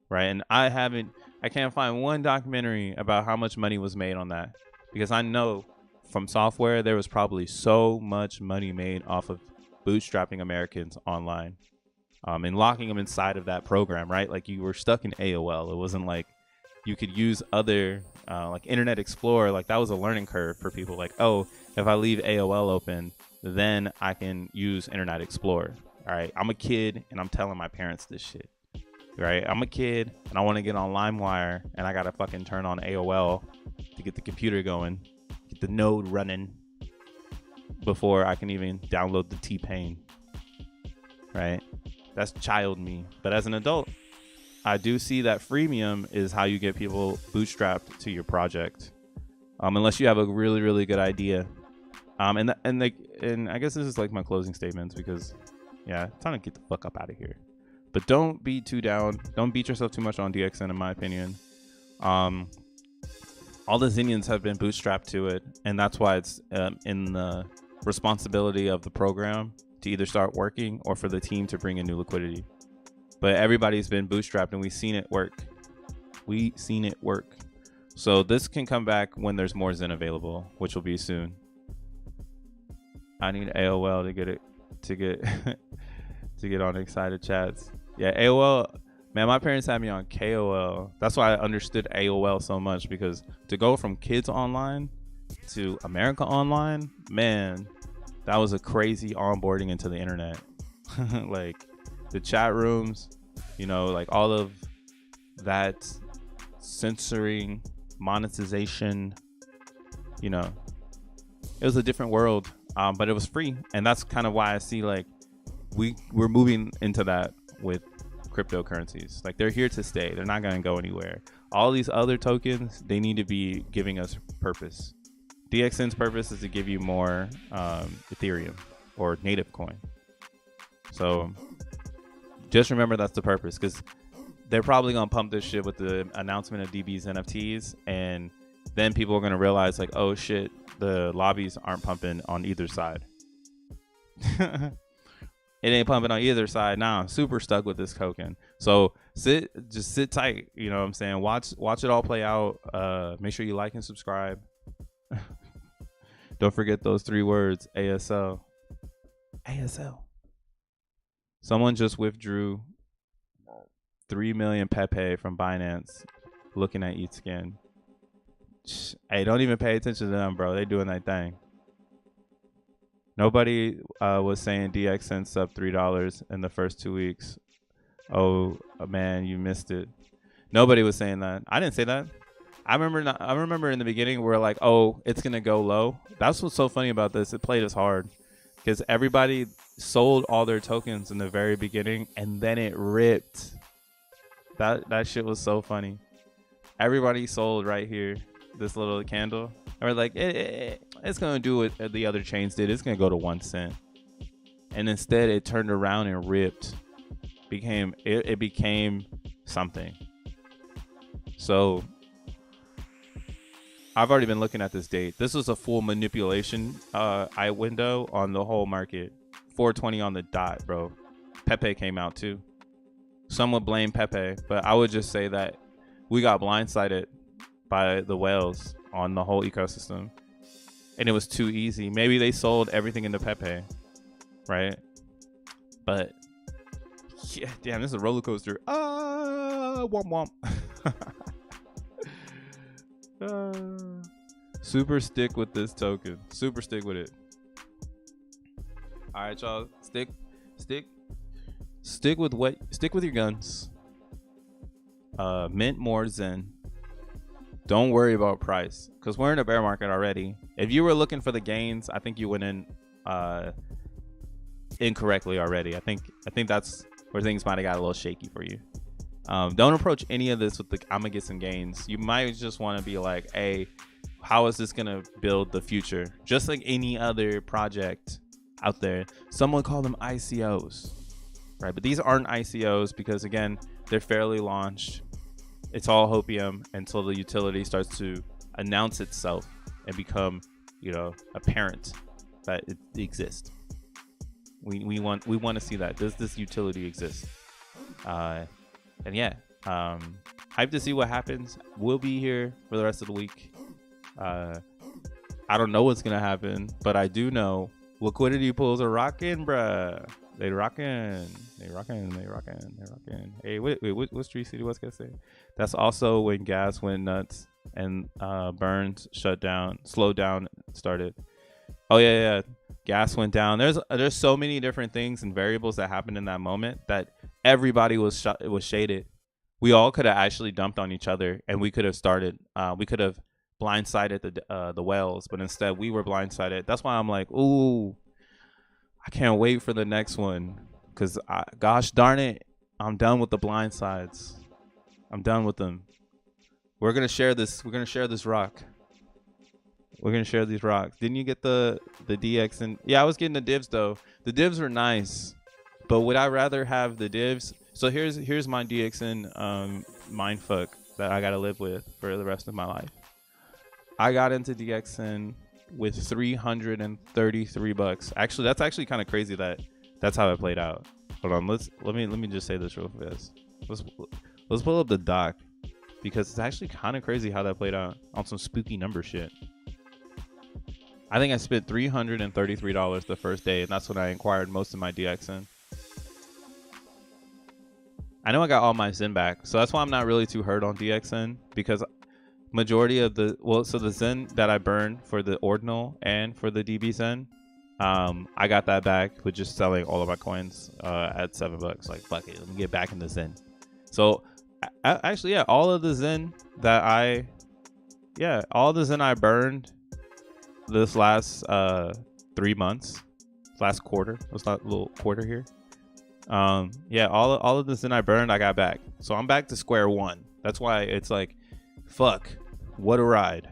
right? And I can't find one documentary about how much money was made on that, because I know from software there was probably so much money made off of bootstrapping Americans online, and locking them inside of that program, right? Like, you were stuck in AOL. It wasn't like you could use other like Internet Explorer. Like, that was a learning curve for people. Like, oh, if I leave AOL open, then I can use Internet Explorer. All right, I'm a kid and I'm telling my parents this shit. Right, I'm a kid and I want to get on LimeWire, and I gotta fucking turn on AOL to get the computer going, get the node running before I can even download the T-Pain. Right, that's child me. But as an adult, I do see that freemium is how you get people bootstrapped to your project, unless you have a really, really good idea. And I guess this is like my closing statements, because yeah, time to get the fuck up out of here. But don't be too down. Don't beat yourself too much on DXN, in my opinion. All the Xenians have been bootstrapped to it, and that's why it's in the responsibility of the program to either start working or for the team to bring in new liquidity. But everybody's been bootstrapped, and we've seen it work. So this can come back when there's more Zen available, which will be soon. I need AOL to get on excited chats. Yeah, AOL, man, my parents had me on KOL. That's why I understood AOL so much, because to go from kids online to America Online, man, that was a crazy onboarding into the internet. Like, the chat rooms, you know, like all of that censoring, monetization, you know, it was a different world, but it was free. And that's kind of why I see like we're moving into that with cryptocurrencies. Like, they're here to stay. They're not going to go anywhere. All these other tokens, they need to be giving us purpose. DXN's purpose is to give you more Ethereum or native coin. So just remember that's the purpose, because they're probably going to pump this shit with the announcement of DB's NFTs, and then people are gonna realize like, oh shit, the lobbies aren't pumping on either side. It ain't pumping on either side. Now I'm super stuck with this token. So just sit tight. You know what I'm saying? Watch it all play out. Make sure you like and subscribe. Don't forget those 3 words, ASL. ASL. Someone just withdrew 3 million P.o.P from Binance looking at XEN. Hey, don't even pay attention to them, bro. They doing that thing. Nobody was saying DXN sub $3 in the first 2 weeks. Oh man, you missed it. Nobody was saying that. I didn't say that. I remember in the beginning we're like, oh, it's gonna go low. That's what's so funny about this. It played us hard because everybody sold all their tokens in the very beginning, and then it ripped. That shit was so funny. Everybody sold right here, this little candle. And we're like, it's gonna do what the other chains did. It's gonna go to 1 cent, and instead it turned around and ripped. It became something. So I've already been looking at this date. This was a full manipulation window on the whole market. 420 on the dot, bro. P.o.P came out too. Some would blame P.o.P, but I would just say that we got blindsided by the whales on the whole ecosystem, and it was too easy. Maybe they sold everything into P.o.P, right? But yeah, damn, this is a roller coaster. Womp womp. Super stick with this token. Super stick with it. All right, y'all. Stick with your guns. Mint more Zen. Don't worry about price, because we're in a bear market already. If you were looking for the gains, I think you went in incorrectly already. I think that's where things might have got a little shaky for you. Don't approach any of this with the I'm gonna get some gains. You might just want to be like, hey, how is this gonna build the future? Just like any other project out there. Someone called them ICOs, right? But these aren't ICOs because, again, they're fairly launched. It's all hopium until the utility starts to announce itself and become, apparent that it exists. We want to see that. Does this utility exist? And yeah, hype to see what happens. We'll be here for the rest of the week. I don't know what's gonna happen, but I do know liquidity pools are rocking, bruh. They rocking. Hey, what's Tree City West gonna say? That's also when gas went nuts and burns slowed down, started. Oh yeah. Gas went down. There's so many different things and variables that happened in that moment that everybody was shaded. We all could have actually dumped on each other, and we could have started. We could have blindsided the whales, but instead we were blindsided. That's why I'm like, ooh, I can't wait for the next one, because gosh darn it, I'm done with the blind sides. I'm done with them. We're gonna share this. We're gonna share this rock. We're gonna share these rocks. Didn't you get the DX? And yeah, I was getting the divs though. The divs were nice, but would I rather have the divs? So here's my DXN mindfuck that I gotta live with for the rest of my life. I got into DXN with $333. Actually, that's actually kind of crazy that's how it played out. Hold on, let me just say this real fast. Let's pull up the doc, because it's actually kind of crazy how that played out on some spooky number shit. I think I spent $333 the first day, and that's when I acquired most of my DXN. I know I got all my Zen back, so that's why I'm not really too hurt on DXN, because majority of the Zen that I burned for the ordinal and for the DB Zen, I got that back with just selling all of my coins at $7. Like, fuck it, let me get back in the Zen. So actually, yeah, all the Zen I burned this last 3 months, last quarter. Let's not little quarter here. Yeah, all of the Zen I burned, I got back. So I'm back to square one. That's why it's like, fuck, what a ride.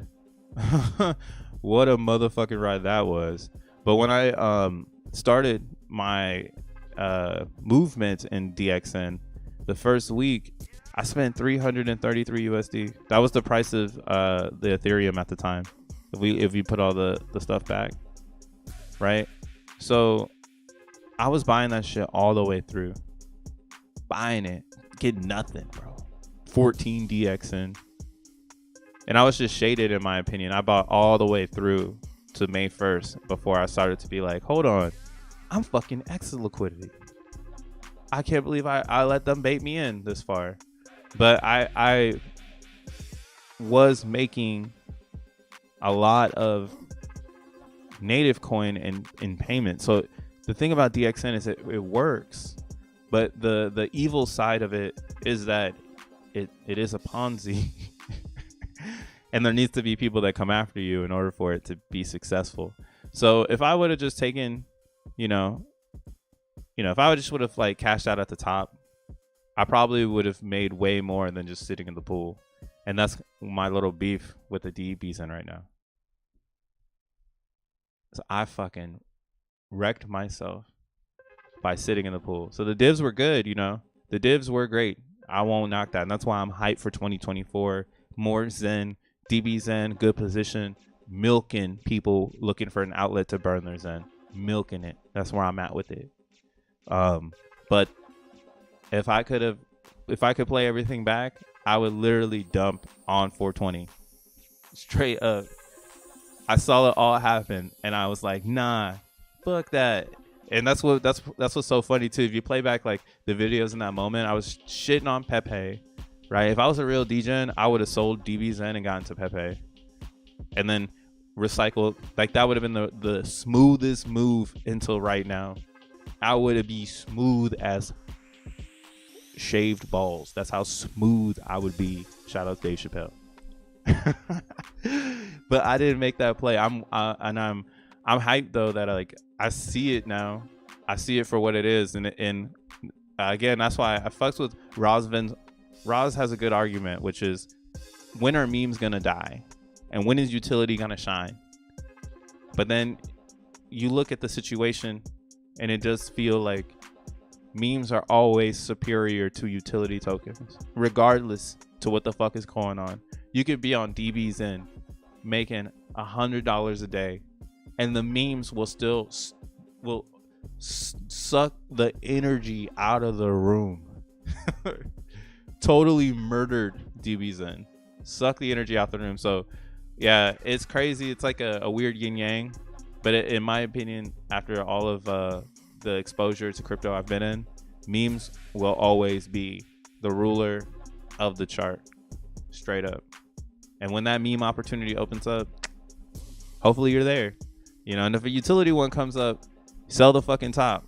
What a motherfucking ride that was. But when I started my movement in DXN, the first week I spent 333 USD. That was the price of the Ethereum at the time. If we put all the stuff back, right? So I was buying that shit all the way through. Buying it, get nothing, bro. 14 DXN. And I was just shaded, in my opinion. I bought all the way through to May 1st before I started to be like, hold on, I'm fucking exit liquidity. I can't believe I let them bait me in this far. But I was making a lot of native coin in payment. So the thing about DXN is it works, but the evil side of it is that it is a Ponzi. And there needs to be people that come after you in order for it to be successful. So if I would have just taken, if I would have like cashed out at the top, I probably would have made way more than just sitting in the pool. And that's my little beef with the DBs in right now. So I fucking wrecked myself by sitting in the pool. So the divs were good, the divs were great. I won't knock that. And that's why I'm hyped for 2024. More Zen, DB Zen, good position, milking people looking for an outlet to burn their Zen, milking it. That's where I'm at with it. But if I could play everything back, I would literally dump on 420 straight up. I saw it all happen and I was like, nah, fuck that. And that's what's so funny too. If you play back like the videos in that moment, I was shitting on P.o.P, right? If I was a real DGen, I would have sold DBZen and gotten to P.o.P and then recycled. Like that would have been the smoothest move until right now. I would be smooth as shaved balls. That's how smooth I would be. Shout out to Dave Chappelle. But I didn't make that play. I'm hyped though that like I see it now. I see it for what it is, and again, that's why I fucks with Roz. Roz has a good argument, which is when are memes gonna die, and when is utility gonna shine? But then you look at the situation, and it does feel like memes are always superior to utility tokens, regardless to what the fuck is going on. You could be on DBZen making $100 a day, and the memes will still suck the energy out of the room. Totally murdered DBZen. Suck the energy out the room. So yeah, it's crazy. It's like a weird yin yang. But in my opinion, after all of the exposure to crypto I've been in, memes will always be the ruler of the chart, straight up. And when that meme opportunity opens up, hopefully you're there, and if a utility one comes up, sell the fucking top.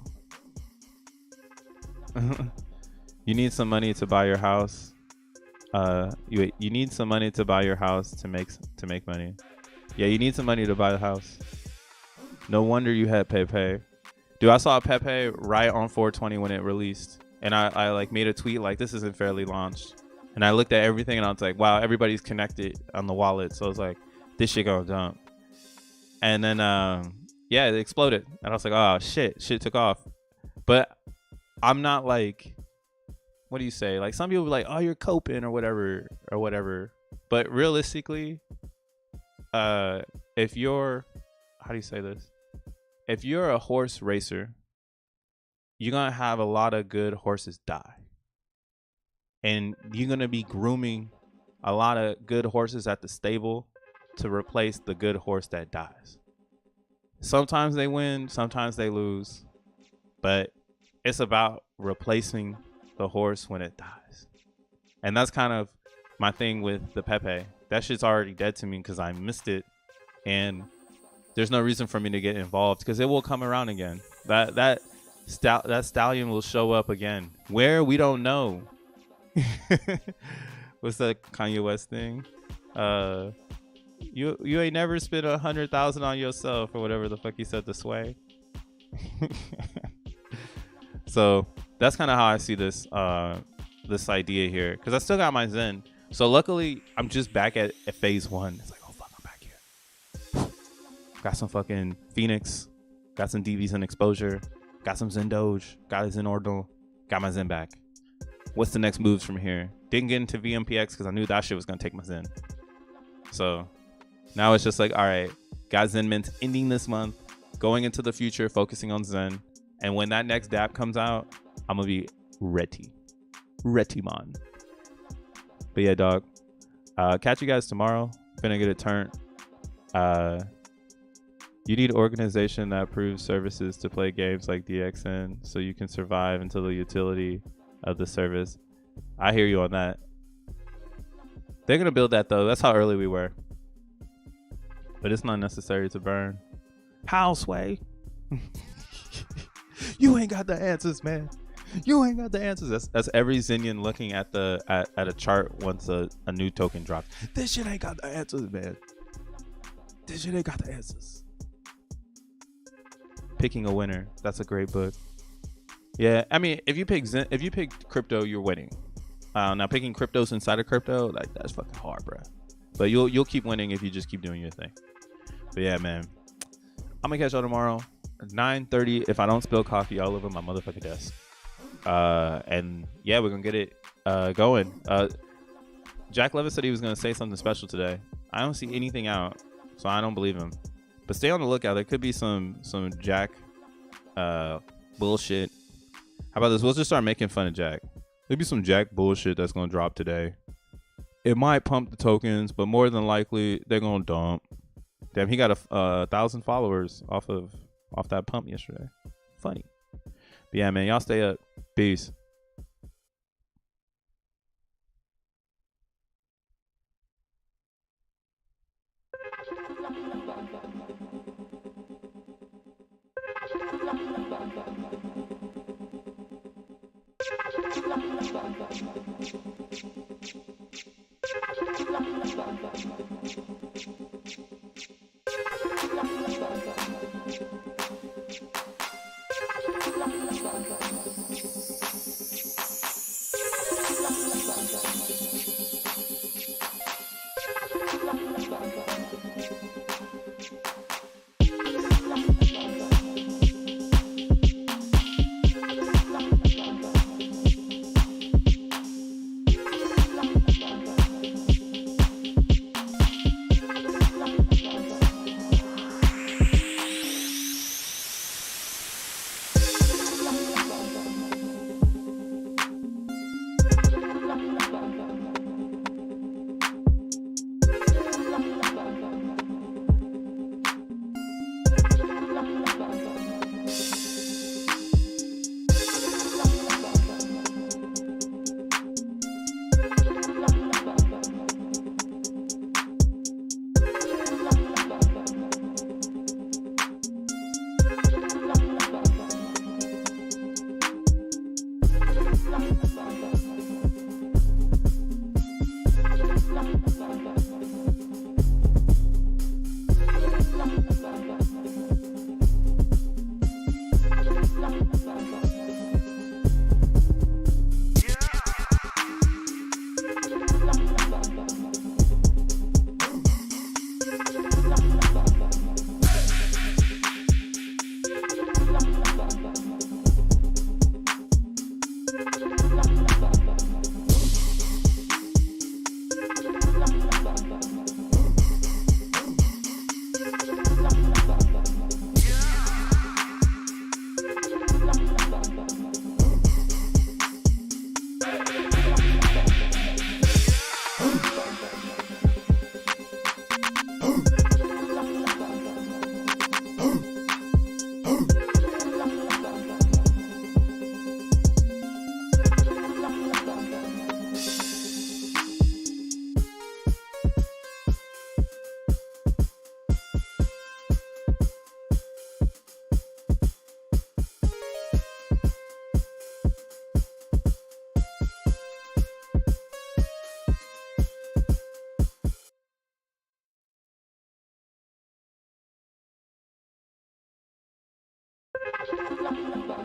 You need some money to buy your house. You need some money to buy your house to make money. Yeah, you need some money to buy the house. No wonder you had P.o.P. Dude, I saw P.o.P right on 420 when it released, and I like made a tweet like, this isn't fairly launched. And I looked at everything and I was like, wow, everybody's connected on the wallet. So I was like, this shit gonna dump. And then yeah, it exploded. And I was like, oh shit took off. But I'm not like, what do you say? Like some people be like, oh, you're coping or whatever. But realistically, if you're, how do you say this? If you're a horse racer, you're gonna have a lot of good horses die. And you're going to be grooming a lot of good horses at the stable to replace the good horse that dies. Sometimes they win, sometimes they lose. But it's about replacing the horse when it dies. And that's kind of my thing with the P.o.P. That shit's already dead to me because I missed it. And there's no reason for me to get involved because it will come around again. That stallion will show up again. Where? We don't know. What's that Kanye West thing? You ain't never spent 100,000 on yourself or whatever the fuck he said to Sway. So that's kind of how I see this idea here, because I still got my Zen. So luckily I'm just back at phase 1. It's like, oh fuck, I'm back here. Got some fucking Phoenix, got some DVs and exposure, got some Zen Doge, got a Zen Ordinal, got my Zen back. what's the next moves from here? Didn't get into VMPX because I knew that shit was gonna take my Zen. So now it's just like, all right, got Zen Mint ending this month, going into the future, focusing on Zen. And when that next DApp comes out, I'm gonna be ready. Man. But yeah, dog. Catch you guys tomorrow. Finna get it turned. You need organization that approves services to play games like XEN so you can survive until the utility of the service. I hear you on that. They're gonna build that though. That's how early we were. But it's not necessary to burn. How, Sway? You ain't got the answers, man. You ain't got the answers. That's every Zinian looking at a chart once a new token drops. This shit ain't got the answers, man. This shit ain't got the answers. Picking a winner. That's a great book. Yeah, I mean, if you pick crypto, you're winning. Now picking cryptos inside of crypto, like that's fucking hard, bro. But you'll keep winning if you just keep doing your thing. But yeah, man, I'm gonna catch y'all tomorrow, 9:30. If I don't spill coffee all over my motherfucking desk. And yeah, we're gonna get it going. Jack Levis said he was gonna say something special today. I don't see anything out, so I don't believe him. But stay on the lookout. There could be some Jack bullshit. How about this? We'll just start making fun of Jack. There'll be some Jack bullshit that's gonna drop today. It might pump the tokens, but more than likely they're gonna dump. Damn, he got 1,000 followers off that pump yesterday. Funny. But yeah, man, y'all stay up. Peace.